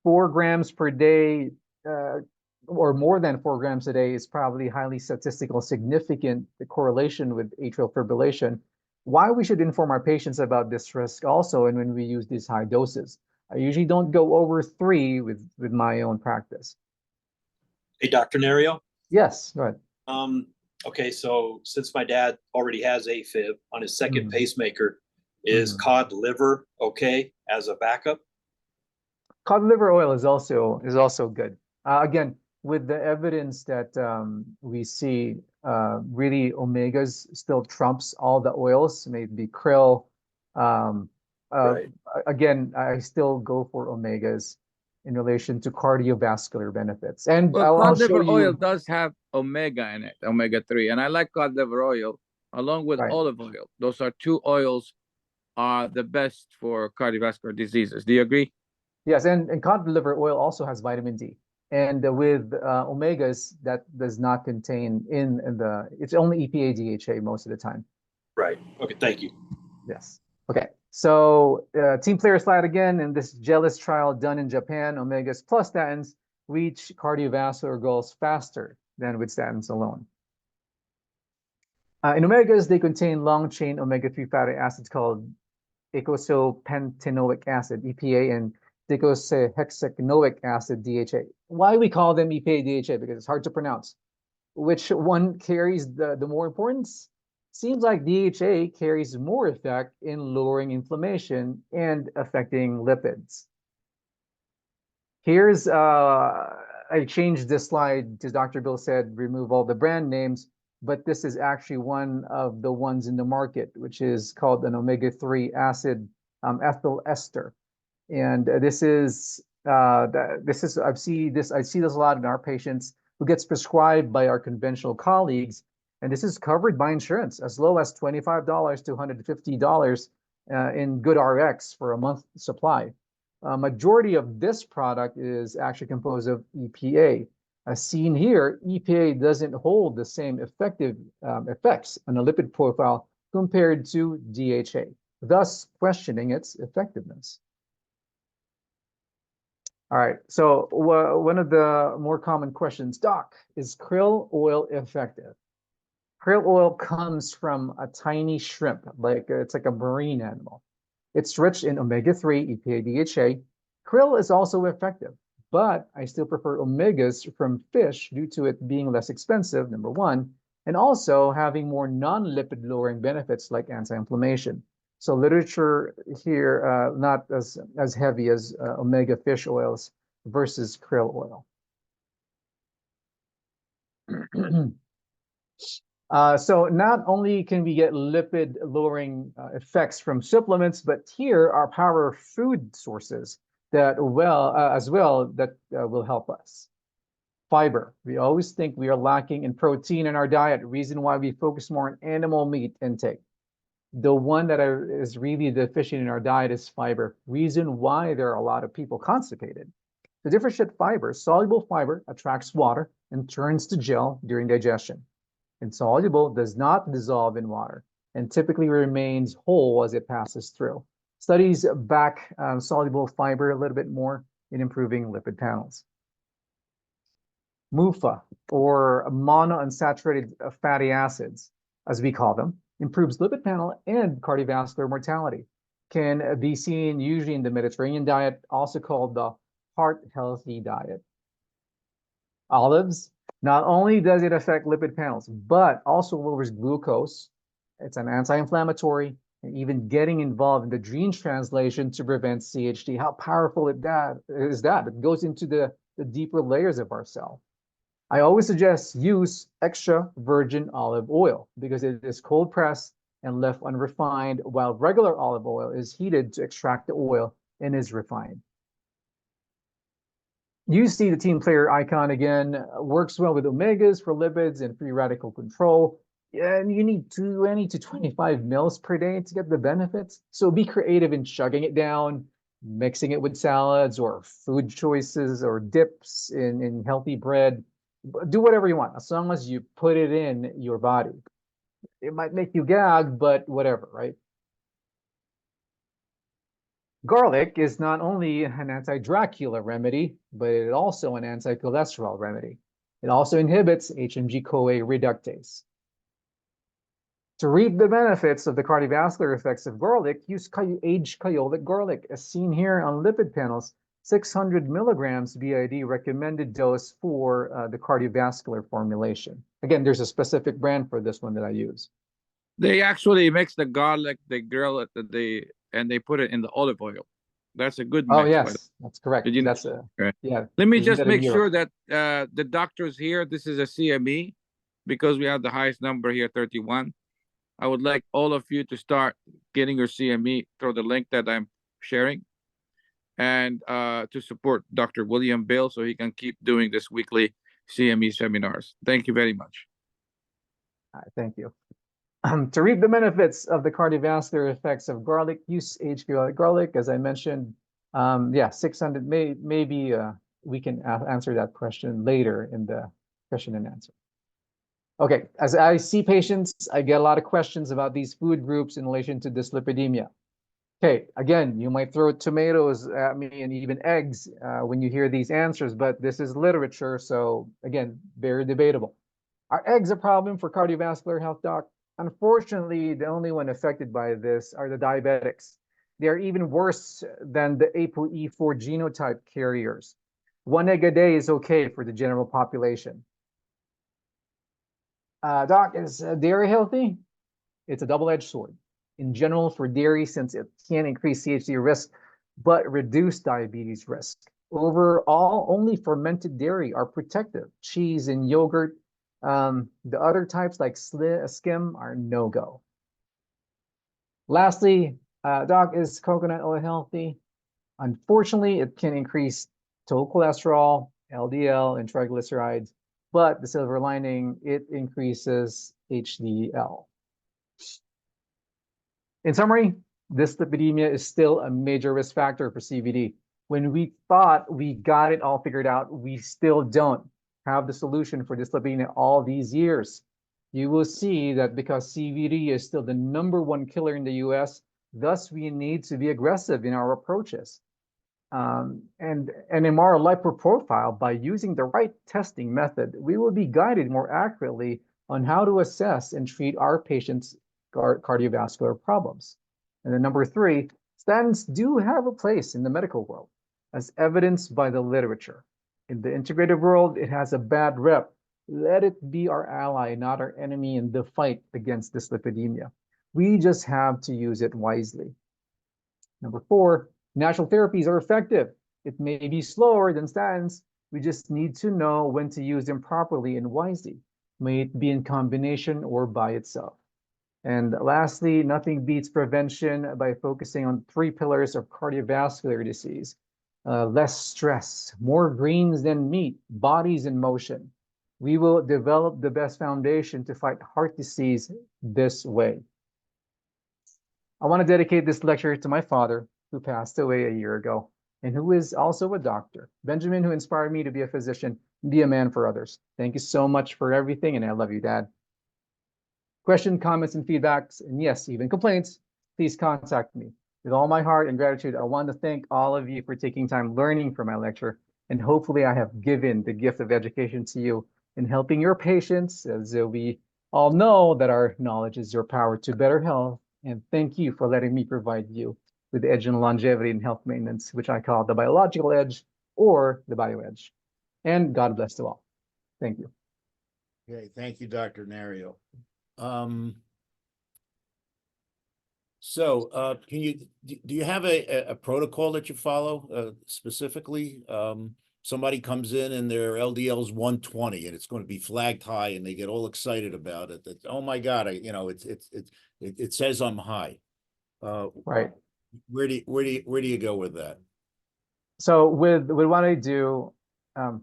4 grams per day or more than 4 grams a day is probably highly statistical significant correlation with atrial fibrillation. Why we should inform our patients about this risk also, and when we use these high doses. I usually don't go over 3 with my own practice. Hey, Dr. Nario? Yes, go ahead. Okay, so since my dad already has AFib on his second pacemaker, is cod liver okay as a backup? Cod liver oil is also good. Again, with the evidence that we see, really omegas still trumps all the oils, maybe krill. Right. Again, I still go for omegas in relation to cardiovascular benefits. And Well, I'll cod show liver you. oil does have omega in it, omega-3, and I like cod liver oil along with Right. olive oil. Those are 2 oils are the best for cardiovascular diseases. Do you agree? Yes, and cod liver oil also has vitamin D. And with omegas, that does not contain it's only EPA DHA most of the time. Right. Okay, thank you. Yes. Okay. So team player slide again, in this GELIS trial done in Japan, omegas plus statins reach cardiovascular goals faster than with statins alone. In omegas, they contain long-chain omega-3 fatty acids called eicosapentaenoic acid, EPA, and docosahexaenoic acid, DHA. Why we call them EPA, DHA? Because it's hard to pronounce. Which one carries the more importance? Seems like DHA carries more effect in lowering inflammation and affecting lipids. Here's, I changed this slide because Dr. Bill said remove all the brand names, but this is actually one of the ones in the market, which is called an omega-3 acid ethyl ester. And this is I see this a lot in our patients who gets prescribed by our conventional colleagues, and this is covered by insurance as low as $25 to $150 in good RX for a month supply. Majority of this product is actually composed of EPA. As seen here, EPA doesn't hold the same effective effects on a lipid profile compared to DHA, thus questioning its effectiveness. All right, so one of the more common questions, Doc, is krill oil effective? Krill oil comes from a tiny shrimp, it's like a marine animal. It's rich in omega-3, EPA, DHA. Krill is also effective, but I still prefer omegas from fish due to it being less expensive, number one, and also having more non-lipid lowering benefits like anti-inflammation. So literature here, not as heavy as omega fish oils versus krill oil. So not only can we get lipid lowering effects from supplements, but here are power food sources that will help us. Fiber. We always think we are lacking in protein in our diet. Reason why we focus more on animal meat intake. The one that is really deficient in our diet is fiber. Reason why there are a lot of people constipated. To differentiate fiber, soluble fiber attracts water and turns to gel during digestion. Insoluble does not dissolve in water and typically remains whole as it passes through. Studies back soluble fiber a little bit more in improving lipid panels. MUFA, or monounsaturated fatty acids, as we call them, improves lipid panel and cardiovascular mortality. Can be seen usually in the Mediterranean diet, also called the heart-healthy diet. Olives, not only does it affect lipid panels, but also lowers glucose. It's an anti-inflammatory, and even getting involved in the gene translation to prevent CHD. How powerful is that? It goes into the deeper layers of our cell. I always suggest use extra virgin olive oil because it is cold pressed and left unrefined, while regular olive oil is heated to extract the oil and is refined. You see the team player icon again, works well with omegas for lipids and free radical control. And you need 20 to 25 mils per day to get the benefits. So be creative in chugging it down, mixing it with salads or food choices or dips in healthy bread. Do whatever you want, as long as you put it in your body. It might make you gag, but whatever, right? Garlic is not only an anti-Dracula remedy, but it is also an anti-cholesterol remedy. It also inhibits HMG-CoA reductase. To reap the benefits of the cardiovascular effects of garlic, use aged Kyolic garlic, as seen here on lipid panels. 600 milligrams BID recommended dose for the cardiovascular formulation. Again, there's a specific brand for this one that I use. They actually mix the garlic, they grill it, and they put it in the olive oil. That's a good mix. Oh yes, that's correct. Did you that's okay. Yeah. Let me just make sure that the doctors here, this is a CME, because we have the highest number here, 31. I would like all of you to start getting your CME through the link that I'm sharing, and to support Dr. William Bill so he can keep doing this weekly CME seminars. Thank you very much. All right, thank you. To reap the benefits of the cardiovascular effects of garlic, use aged garlic, as I mentioned. 600, maybe we can answer that question later in the question and answer. Okay, as I see patients, I get a lot of questions about these food groups in relation to dyslipidemia. Okay, again, you might throw tomatoes at me and even eggs when you hear these answers, but this is literature, so again, very debatable. Are eggs a problem for cardiovascular health, doc? Unfortunately, the only one affected by this are the diabetics. They are even worse than the ApoE4 genotype carriers. One egg a day is okay for the general population. Doc, is dairy healthy? It's a double-edged sword. In general, for dairy, since it can increase CHD risk, but reduce diabetes risk. Overall, only fermented dairy are protective. Cheese and yogurt. The other types like skim are no-go. Lastly, doc, is coconut oil healthy? Unfortunately, it can increase total cholesterol, LDL, and triglycerides, but the silver lining, it increases HDL. In summary, dyslipidemia is still a major risk factor for CVD. When we thought we got it all figured out, we still don't have the solution for dyslipidemia all these years. You will see that because CVD is still the #1 killer in the US, thus we need to be aggressive in our approaches. And MR lipo profile, by using the right testing method, we will be guided more accurately on how to assess and treat our patients' cardiovascular problems. And then number 3, statins do have a place in the medical world, as evidenced by the literature. In the integrative world, it has a bad rep. Let it be our ally, not our enemy in the fight against dyslipidemia. We just have to use it wisely. Number 4, natural therapies are effective. It may be slower than statins. We just need to know when to use them properly and wisely. May it be in combination or by itself. And lastly, nothing beats prevention by focusing on 3 pillars of cardiovascular disease. Less stress, more greens than meat, bodies in motion. We will develop the best foundation to fight heart disease this way. I want to dedicate this lecture to my father, who passed away a year ago, and who is also a doctor. Benjamin, who inspired me to be a physician and be a man for others. Thank you so much for everything, and I love you, Dad. Question, comments, and feedbacks, and yes, even complaints, please contact me. With all my heart and gratitude, I want to thank all of you for taking time learning from my lecture, and hopefully I have given the gift of education to you in helping your patients, as we all know that our knowledge is your power to better health. And thank you for letting me provide you with the edge in longevity and health maintenance, which I call the biological edge or the bio edge. And God bless to all. Thank you. Okay, thank you, Dr. Nario. Do you have a protocol that you follow specifically? Somebody comes in and their LDL is 120 and it's going to be flagged high and they get all excited about it. That, oh my God, it says I'm high. Right. Where do you go with that? So with what I do, how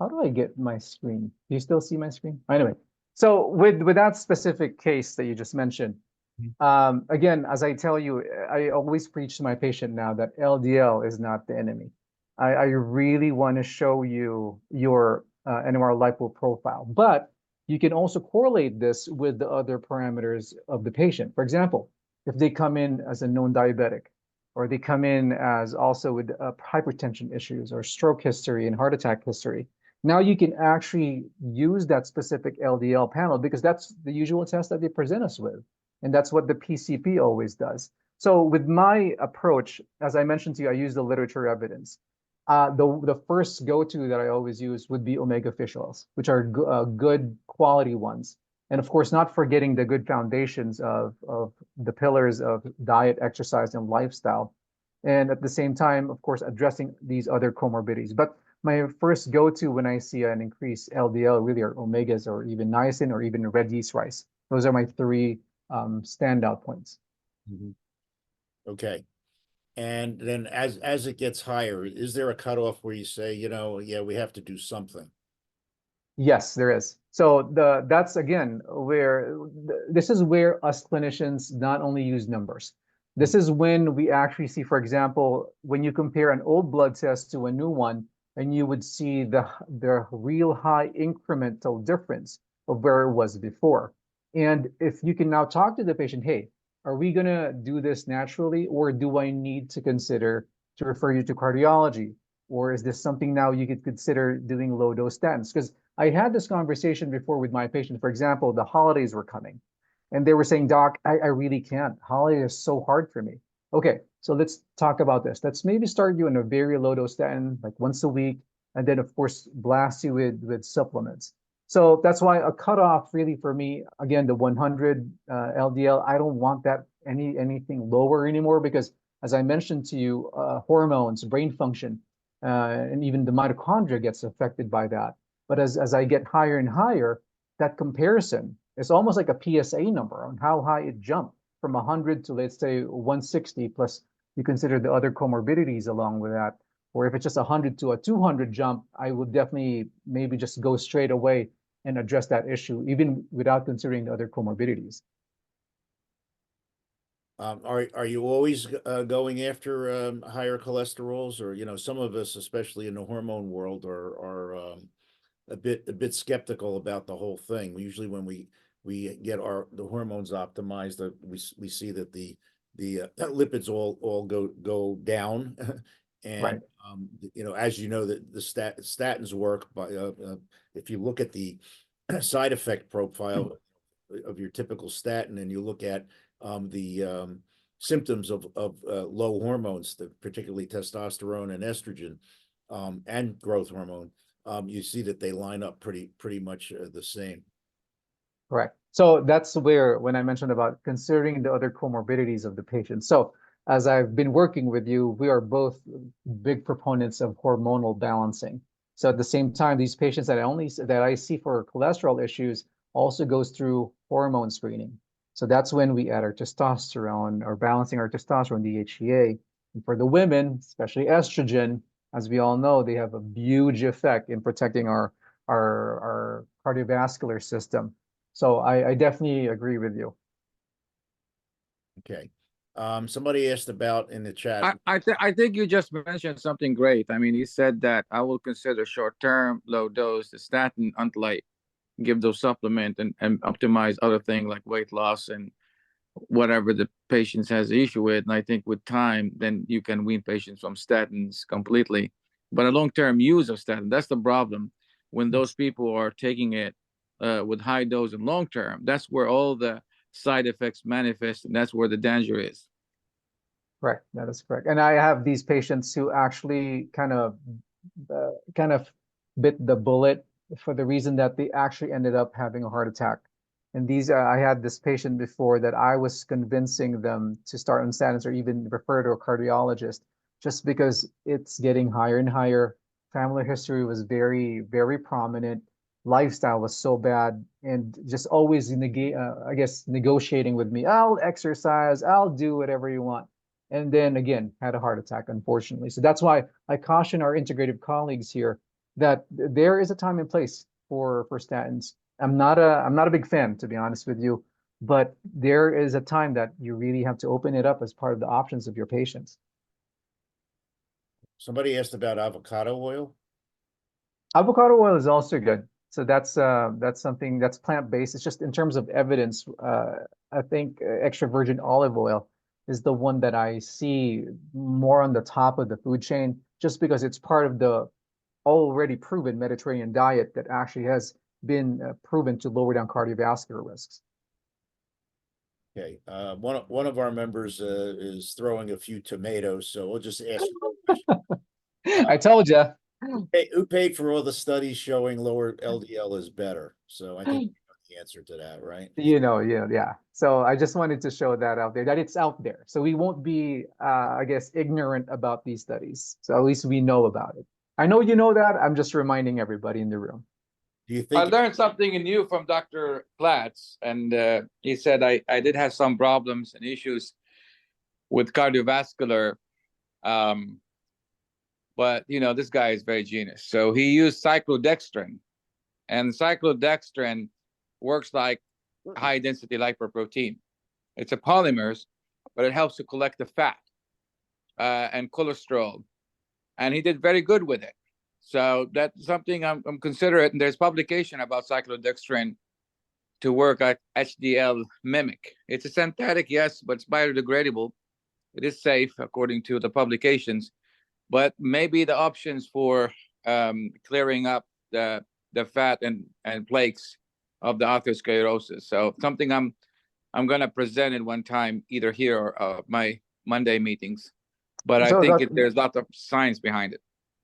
do I get my screen? Do you still see my screen? Anyway, so with that specific case that you just mentioned, again, as I tell you, I always preach to my patient now that LDL is not the enemy. I really want to show you your NMR lipo profile, but you can also correlate this with the other parameters of the patient. For example, if they come in as a known diabetic, or they come in as also with hypertension issues or stroke history and heart attack history, now you can actually use that specific LDL panel because that's the usual test that they present us with. And that's what the PCP always does. So with my approach, as I mentioned to you, I use the literature evidence. The first go-to that I always use would be omega fish oils, which are good quality ones. And of course, not forgetting the good foundations of the pillars of diet, exercise, and lifestyle. And at the same time, of course, addressing these other comorbidities. But my first go-to when I see an increased LDL really are omegas or even niacin or even red yeast rice. Those are my 3 standout points. Okay. And then as it gets higher, is there a cutoff where you say, yeah, we have to do something? Yes, there is. So that's again where this is where us clinicians not only use numbers. This is when we actually see, for example, when you compare an old blood test to a new one, and you would see the real high incremental difference of where it was before. And if you can now talk to the patient, hey, are we going to do this naturally, or do I need to consider to refer you to cardiology? Or is this something now you could consider doing low dose statins? Because I had this conversation before with my patient. For example, the holidays were coming and they were saying, Doc, I really can't. Holiday is so hard for me. Okay, so let's talk about this. Let's maybe start you on a very low dose statin, like once a week, and then of course blast you with supplements. So that's why a cutoff really for me, again, the 100 LDL, I don't want that anything lower anymore, because as I mentioned to you, hormones, brain function, and even the mitochondria gets affected by that. But as I get higher and higher, that comparison is almost like a PSA number on how high it jumped from 100 to, let's say, 160, plus you consider the other comorbidities along with that. Or if it's just 100 to a 200 jump, I would definitely maybe just go straight away and address that issue, even without considering the other comorbidities. Are you always going after higher cholesterols, or some of us, especially in the hormone world, are a bit skeptical about the whole thing. Usually, when we get the hormones optimized, we see that the lipids all go down, and Right. as you know, that the statins work by if you look at the side effect profile of your typical statin, and you look at the symptoms of low hormones, particularly testosterone and estrogen, and growth hormone, you see that they line up pretty much the same. Correct. So that's where, when I mentioned about considering the other comorbidities of the patient. So as I've been working with you, we are both big proponents of hormonal balancing. So at the same time, these patients that I see for cholesterol issues also goes through hormone screening. So that's when we add our testosterone, or balancing our testosterone, DHEA. And for the women, especially estrogen, as we all know, they have a huge effect in protecting our cardiovascular system. So I definitely agree with you. Okay. Somebody asked about in the chat. I think you just mentioned something great. I mean, he said that I will consider short-term, low dose, the statin until I give those supplement and optimize other things like weight loss and whatever the patient has an issue with. And I think with time, then you can wean patients from statins completely. But a long-term use of statin, that's the problem. When those people are taking it with high dose and long-term, that's where all the side effects manifest, and that's where the danger is. Correct. That is correct. And I have these patients who actually kind of bit the bullet for the reason that they actually ended up having a heart attack. And I had this patient before that I was convincing them to start on statins or even refer to a cardiologist, just because it's getting higher and higher. Family history was very, very prominent. Lifestyle was so bad, and just always negotiating with me. I'll exercise, I'll do whatever you want. And then again, had a heart attack, unfortunately. So that's why I caution our integrative colleagues here that there is a time and place for statins. I'm not a big fan, to be honest with you, but there is a time that you really have to open it up as part of the options of your patients. Somebody asked about avocado oil. Avocado oil is also good. So that's something that's plant-based. It's just in terms of evidence, I think extra virgin olive oil is the one that I see more on the top of the food chain, just because it's part of the already proven Mediterranean diet that actually has been proven to lower down cardiovascular risks. Okay, one of our members is throwing a few tomatoes, so we'll just ask. I told you. Who paid for all the studies showing lower LDL is better? So I think you know the answer to that, right? Yeah. So I just wanted to show that out there, that it's out there. So we won't be, I guess, ignorant about these studies. So at least we know about it. I know you know that. I'm just reminding everybody in the room. Do you I think learned something new from Dr. Platz, and he said I did have some problems and issues with cardiovascular, but this guy is very genius. So he used cyclodextrin, and cyclodextrin works like high density lipoprotein. It's a polymers, but it helps to collect the fat and cholesterol, and he did very good with it. So that's something I'm considering. There's publication about cyclodextrin to work at HDL mimic. It's a synthetic, yes, but it's biodegradable. It is safe according to the publications, but maybe the options for clearing up the fat and plaques of the atherosclerosis. So something I'm gonna present it one time, either here or my Monday meetings. But I So think Dr. there's lots of science behind it.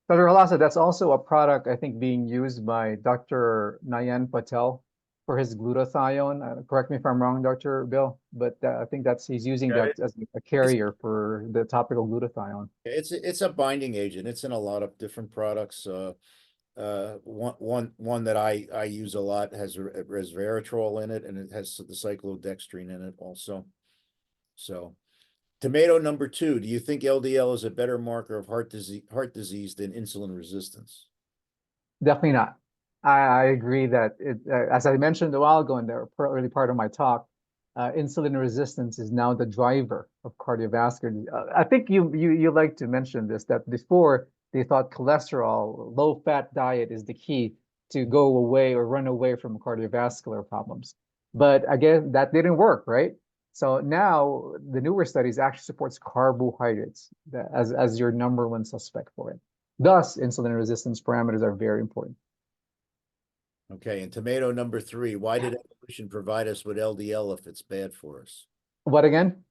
Dr. Halasa, that's also a product I think being used by Dr. Nayan Patel for his glutathione. Correct me if I'm wrong, Dr. Bill, but I think he's using Yeah, that as a carrier for the topical glutathione. It's a binding agent. It's in a lot of different products. One that I use a lot has resveratrol in it, and it has the cyclodextrin in it also. So, tomato number 2. Do you think LDL is a better marker of heart disease than insulin resistance? Definitely not. I agree that as I mentioned a while ago in the early part of my talk, insulin resistance is now the driver of cardiovascular disease. I think you like to mention this, that before they thought cholesterol, low-fat diet is the key to go away or run away from cardiovascular problems. But again, that didn't work, right? So now the newer studies actually supports carbohydrates as your number one suspect for it. Thus, insulin resistance parameters are very important. Okay, and tomato number 3. Why did evolution provide us with LDL if it's bad for us? What again?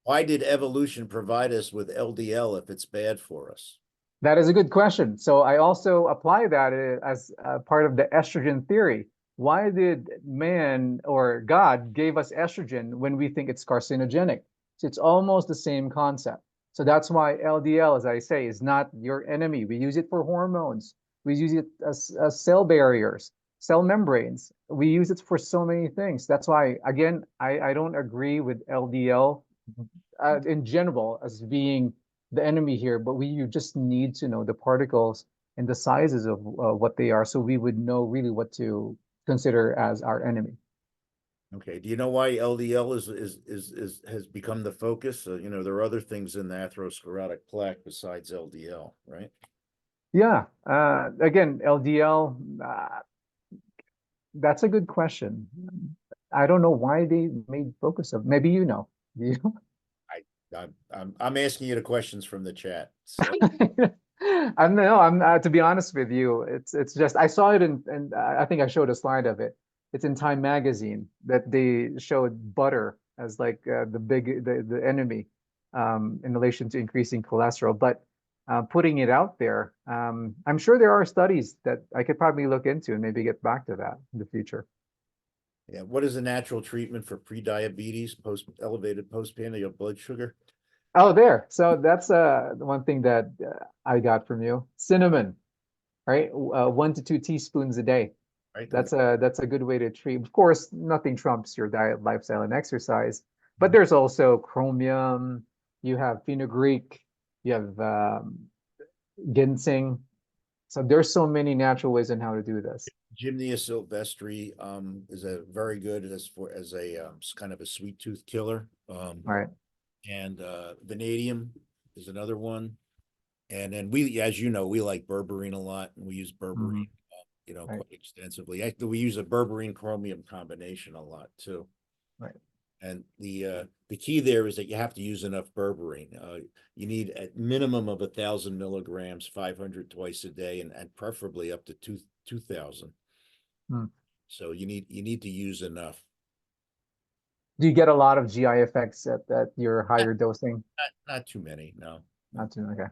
Why did evolution provide us with LDL if it's bad for us? That is a good question. So I also apply that as part of the estrogen theory. Why did man or God gave us estrogen when we think it's carcinogenic? So it's almost the same concept. So that's why LDL, as I say, is not your enemy. We use it for hormones. We use it as cell barriers, cell membranes. We use it for so many things. That's why, again, I don't agree with LDL in general as being the enemy here, but you just need to know the particles and the sizes of what they are, so we would know really what to consider as our enemy. Okay. Do you know why LDL has become the focus? There are other things in the atherosclerotic plaque besides LDL, right? Yeah. Again, LDL. That's a good question. I don't know why they made focus of. Maybe you know. Do you? I'm asking you the questions from the chat. So. I'm to be honest with you, it's just I saw it and I think I showed a slide of it. It's in Time magazine that they showed butter as like the enemy in relation to increasing cholesterol. But putting it out there, I'm sure there are studies that I could probably look into and maybe get back to that in the future. Yeah. What is the natural treatment for prediabetes, elevated postprandial blood sugar? Oh, there. So that's one thing that I got from you. Cinnamon, right? 1 to 2 teaspoons a day. Right. That's a good way to treat. Of course, nothing trumps your diet, lifestyle, and exercise. But there's also chromium. You have fenugreek. You have ginseng. So there's so many natural ways on how to do this. Gymnea sylvestri is a very good as a kind of a sweet tooth killer. All right. And vanadium is another one. And then we, as you know, we like berberine a lot, and we use berberine, Right. quite extensively. Actually, we use a berberine chromium combination a lot too. Right. And the key there is that you have to use enough berberine. You need a minimum of 1,000 milligrams, 500 twice a day, and preferably up to 2,000. So you need to use enough. Do you get a lot of GI effects at your higher dosing? Not too many, no. Not too, okay.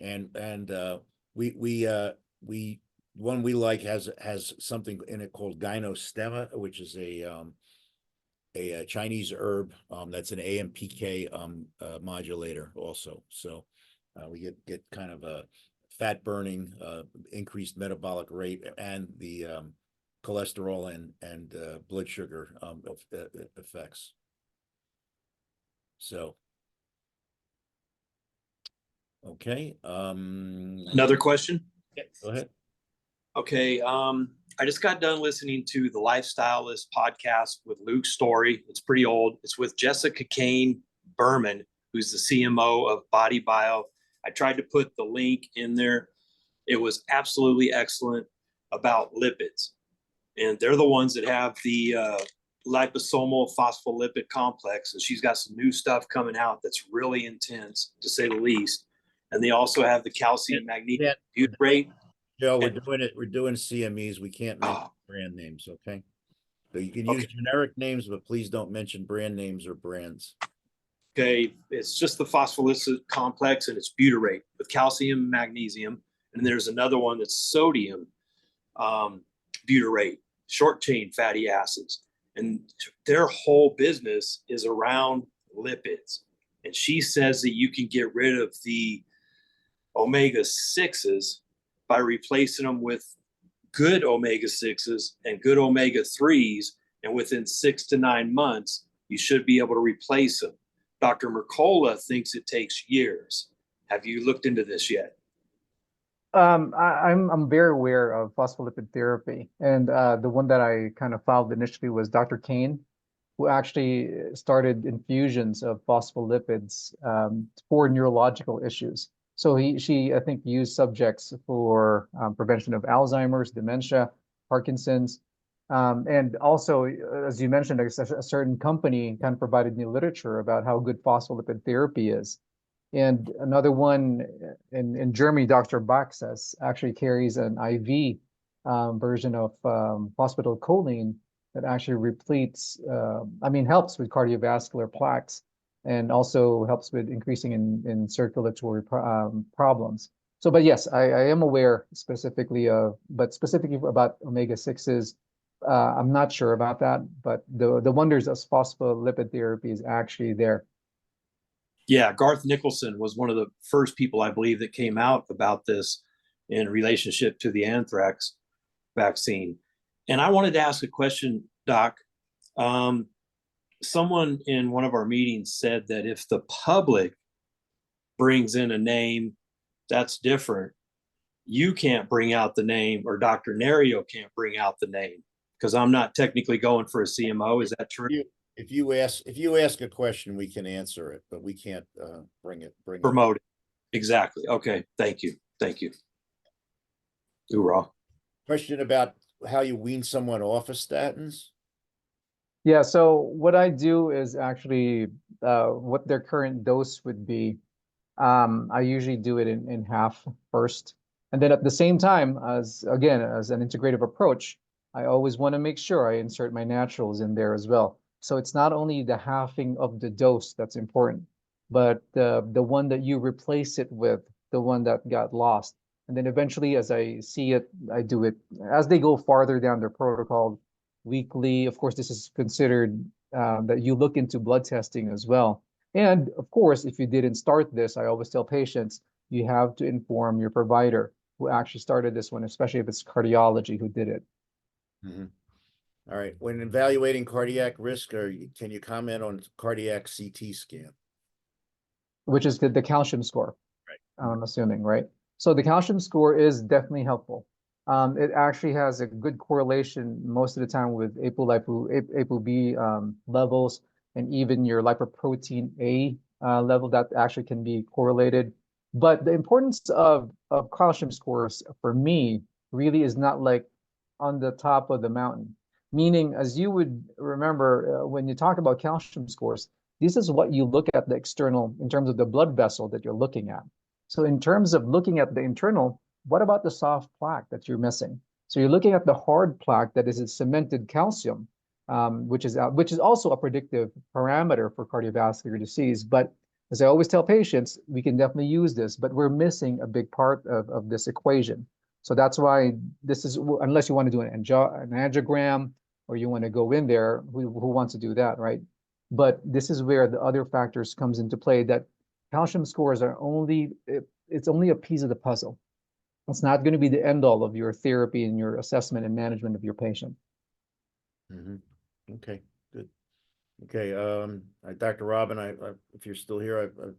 And we one we like has something in it called gynostemma, which is a Chinese herb that's an AMPK modulator also. So we get kind of a fat burning, increased metabolic rate, and the cholesterol and blood sugar effects. So okay. Another question? Yeah, go ahead. Okay. I just got done listening to the Lifestylist podcast with Luke Story. It's pretty old. It's with Jessica Kane Berman, who's the CMO of Body Bio. I tried to put the link in there. It was absolutely excellent about lipids. and they're the ones that have the liposomal phospholipid complex. And she's got some new stuff coming out that's really intense, to say the least. And they also have the calcium magnesium butyrate. Joe, we're doing CMEs. We can't mention brand names, okay? So you can use generic names, but please don't mention brand names or brands. Okay, it's just the phospholipid complex, and it's butyrate with calcium and magnesium. And there's another one that's sodium butyrate, short chain fatty acids. And their whole business is around lipids. And she says that you can get rid of the omega-6s by replacing them with good omega-6s and good omega-3s. And within 6 to 9 months, you should be able to replace them. Dr. Mercola thinks it takes years. Have you looked into this yet? I'm very aware of phospholipid therapy, and the one that I kind of followed initially was Dr. Kane, who actually started infusions of phospholipids for neurological issues. So she I think used subjects for prevention of Alzheimer's, dementia, Parkinson's, and also, as you mentioned, a certain company kind of provided new literature about how good phospholipid therapy is. And another one in Germany, Dr. Baxas actually carries an IV version of phosphatidylcholine that actually helps with cardiovascular plaques and also helps with increasing in circulatory problems. So, but yes, I am aware specifically about omega-6s. I'm not sure about that, but the wonders of phospholipid therapy is actually there. Yeah, Garth Nicholson was one of the first people, I believe, that came out about this in relationship to the anthrax vaccine. And I wanted to ask a question, Doc. Someone in one of our meetings said that if the public brings in a name, that's different. You can't bring out the name, or Dr. Nerio can't bring out the name, because I'm not technically going for a CMO. Is that true? If you ask a question, we can answer it, but we can't promote it. Exactly. Okay. Thank you. Hoorah. Question about how you wean someone off of statins. Yeah, so what I do is actually what their current dose would be. I usually do it in half first. And then at the same time, as an integrative approach, I always want to make sure I insert my naturals in there as well. So it's not only the halving of the dose that's important, but the one that you replace it with, the one that got lost. And then eventually, as I see it, I do it as they go farther down their protocol weekly. Of course, this is considered that you look into blood testing as well. And of course, if you didn't start this, I always tell patients, you have to inform your provider who actually started this one, especially if it's cardiology who did it. Mm-hmm. All right. When evaluating cardiac risk, can you comment on cardiac CT scan? Which is the calcium score, right? I'm assuming, right? So the calcium score is definitely helpful. It actually has a good correlation most of the time with ApoB levels, and even your lipoprotein A level that actually can be correlated. But the importance of calcium scores for me really is not like on the top of the mountain. Meaning, as you would remember, when you talk about calcium scores, this is what you look at the external in terms of the blood vessel that you're looking at. So in terms of looking at the internal, what about the soft plaque that you're missing? So you're looking at the hard plaque that is a cemented calcium, which is also a predictive parameter for cardiovascular disease. But as I always tell patients, we can definitely use this, but we're missing a big part of this equation. So that's why this is, unless you want to do an angiogram or you want to go in there, who wants to do that, right? But this is where the other factors comes into play, that calcium scores are it's only a piece of the puzzle. It's not going to be the end all of your therapy and your assessment and management of your patient. Mm-hmm. Okay, good. Okay, Dr. Robin, if you're still here, I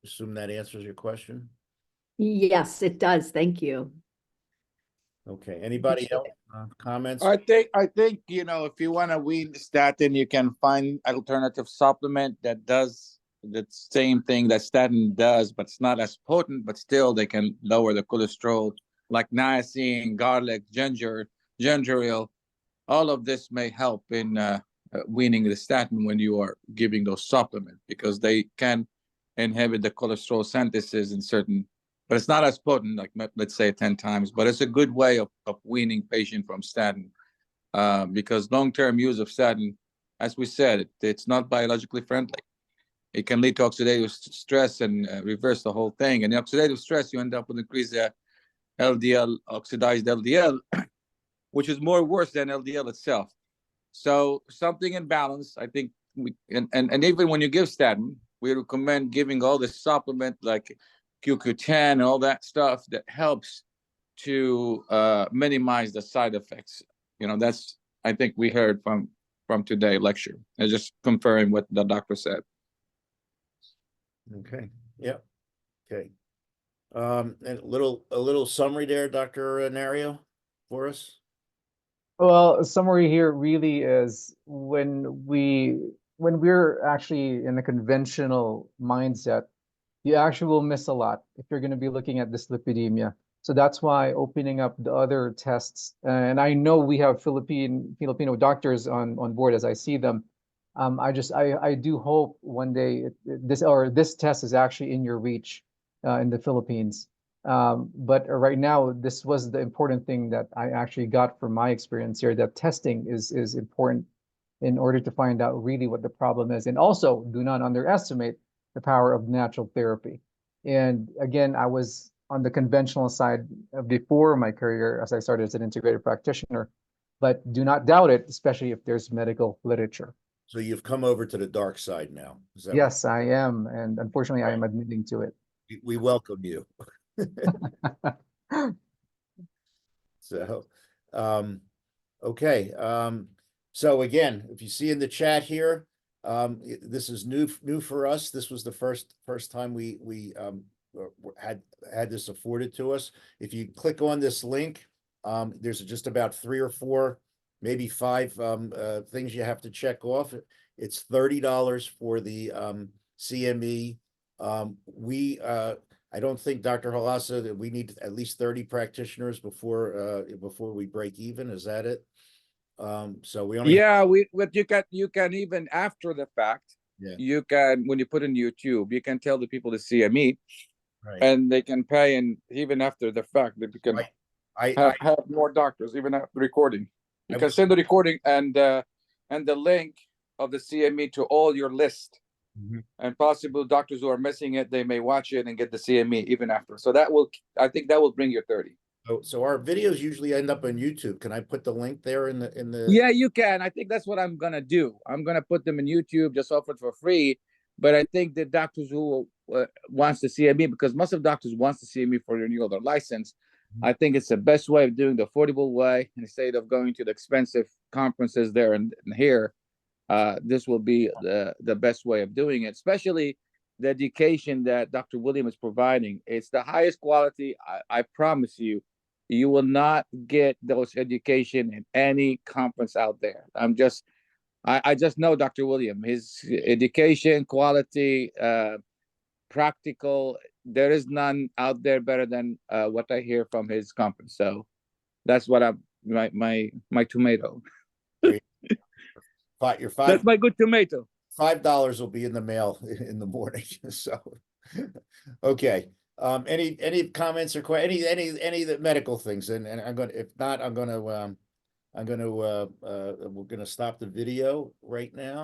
assume that answers your question. Yes, it does. Thank you. Okay, anybody else comments? I think if you want to wean statin, you can find alternative supplement that does the same thing that statin does, but it's not as potent, but still they can lower the cholesterol, like niacin, garlic, ginger ale. all of this may help in weaning the statin when you are giving those supplements, because they can inhibit the cholesterol synthesis in certain, but it's not as potent, like let's say 10 times, but it's a good way of weaning patient from statin, because long-term use of statin, as we said, it's not biologically friendly. It can lead to oxidative stress and reverse the whole thing. And the oxidative stress, you end up with increased LDL, oxidized LDL, which is more worse than LDL itself. So something in balance, I think, and even when you give statin, we recommend giving all the supplement like QQ10 and all that stuff that helps to minimize the side effects. You know, that's, I think we heard from today's lecture. I just confirming what the doctor said. Okay, yeah, okay. And a little summary there, Dr. Nario, for us. Well, a summary here really is when we're actually in a conventional mindset, you actually will miss a lot if you're going to be looking at dyslipidemia. So that's why opening up the other tests, and I know we have Filipino doctors on board as I see them. I do hope one day this test is actually in your reach in the Philippines. But right now, this was the important thing that I actually got from my experience here, that testing is important in order to find out really what the problem is. And also, do not underestimate the power of natural therapy. And again, I was on the conventional side before my career as I started as an integrated practitioner, but do not doubt it, especially if there's medical literature. So you've come over to the dark side now. Is that Yes, I am. And unfortunately, I am admitting to it. we welcome you. So, okay. So again, if you see in the chat here, this is new for us. This was the first time we had this afforded to us. If you click on this link, there's just about 3 or 4, maybe 5 things you have to check off. It's $30 for the CME. I don't think, Dr. Halassa, that we need at least 30 practitioners before we break even. Is that it? So we only But you can even after the fact, Yeah. you can, when you put in YouTube, you can tell the people the CME, Right. and they can pay, and even after the fact, that you can have more doctors even after recording. You can send the recording and the link of the CME to all your list. Mhm. And possible doctors who are missing it, they may watch it and get the CME even after. So I think that will bring you 30. So our videos usually end up on YouTube. Can I put the link there in the? Yeah, you can. I think that's what I'm gonna do. I'm gonna put them in YouTube, just offer it for free. But I think the doctors who wants the CME, because most of doctors wants the CME for renewal their license, I think it's the best way of doing the affordable way instead of going to the expensive conferences there and here. This will be the best way of doing it, especially the education that Dr. William is providing. It's the highest quality. I promise you, you will not get those education in any conference out there. I just know Dr. William, his education, quality, practical, there is none out there better than what I hear from his conference. So that's what my tomato. Your That's my good tomato. $5 will be in the mail in the morning. So, okay. Any comments or any of the medical things? And I'm going to, if not, we're going to stop the video right now.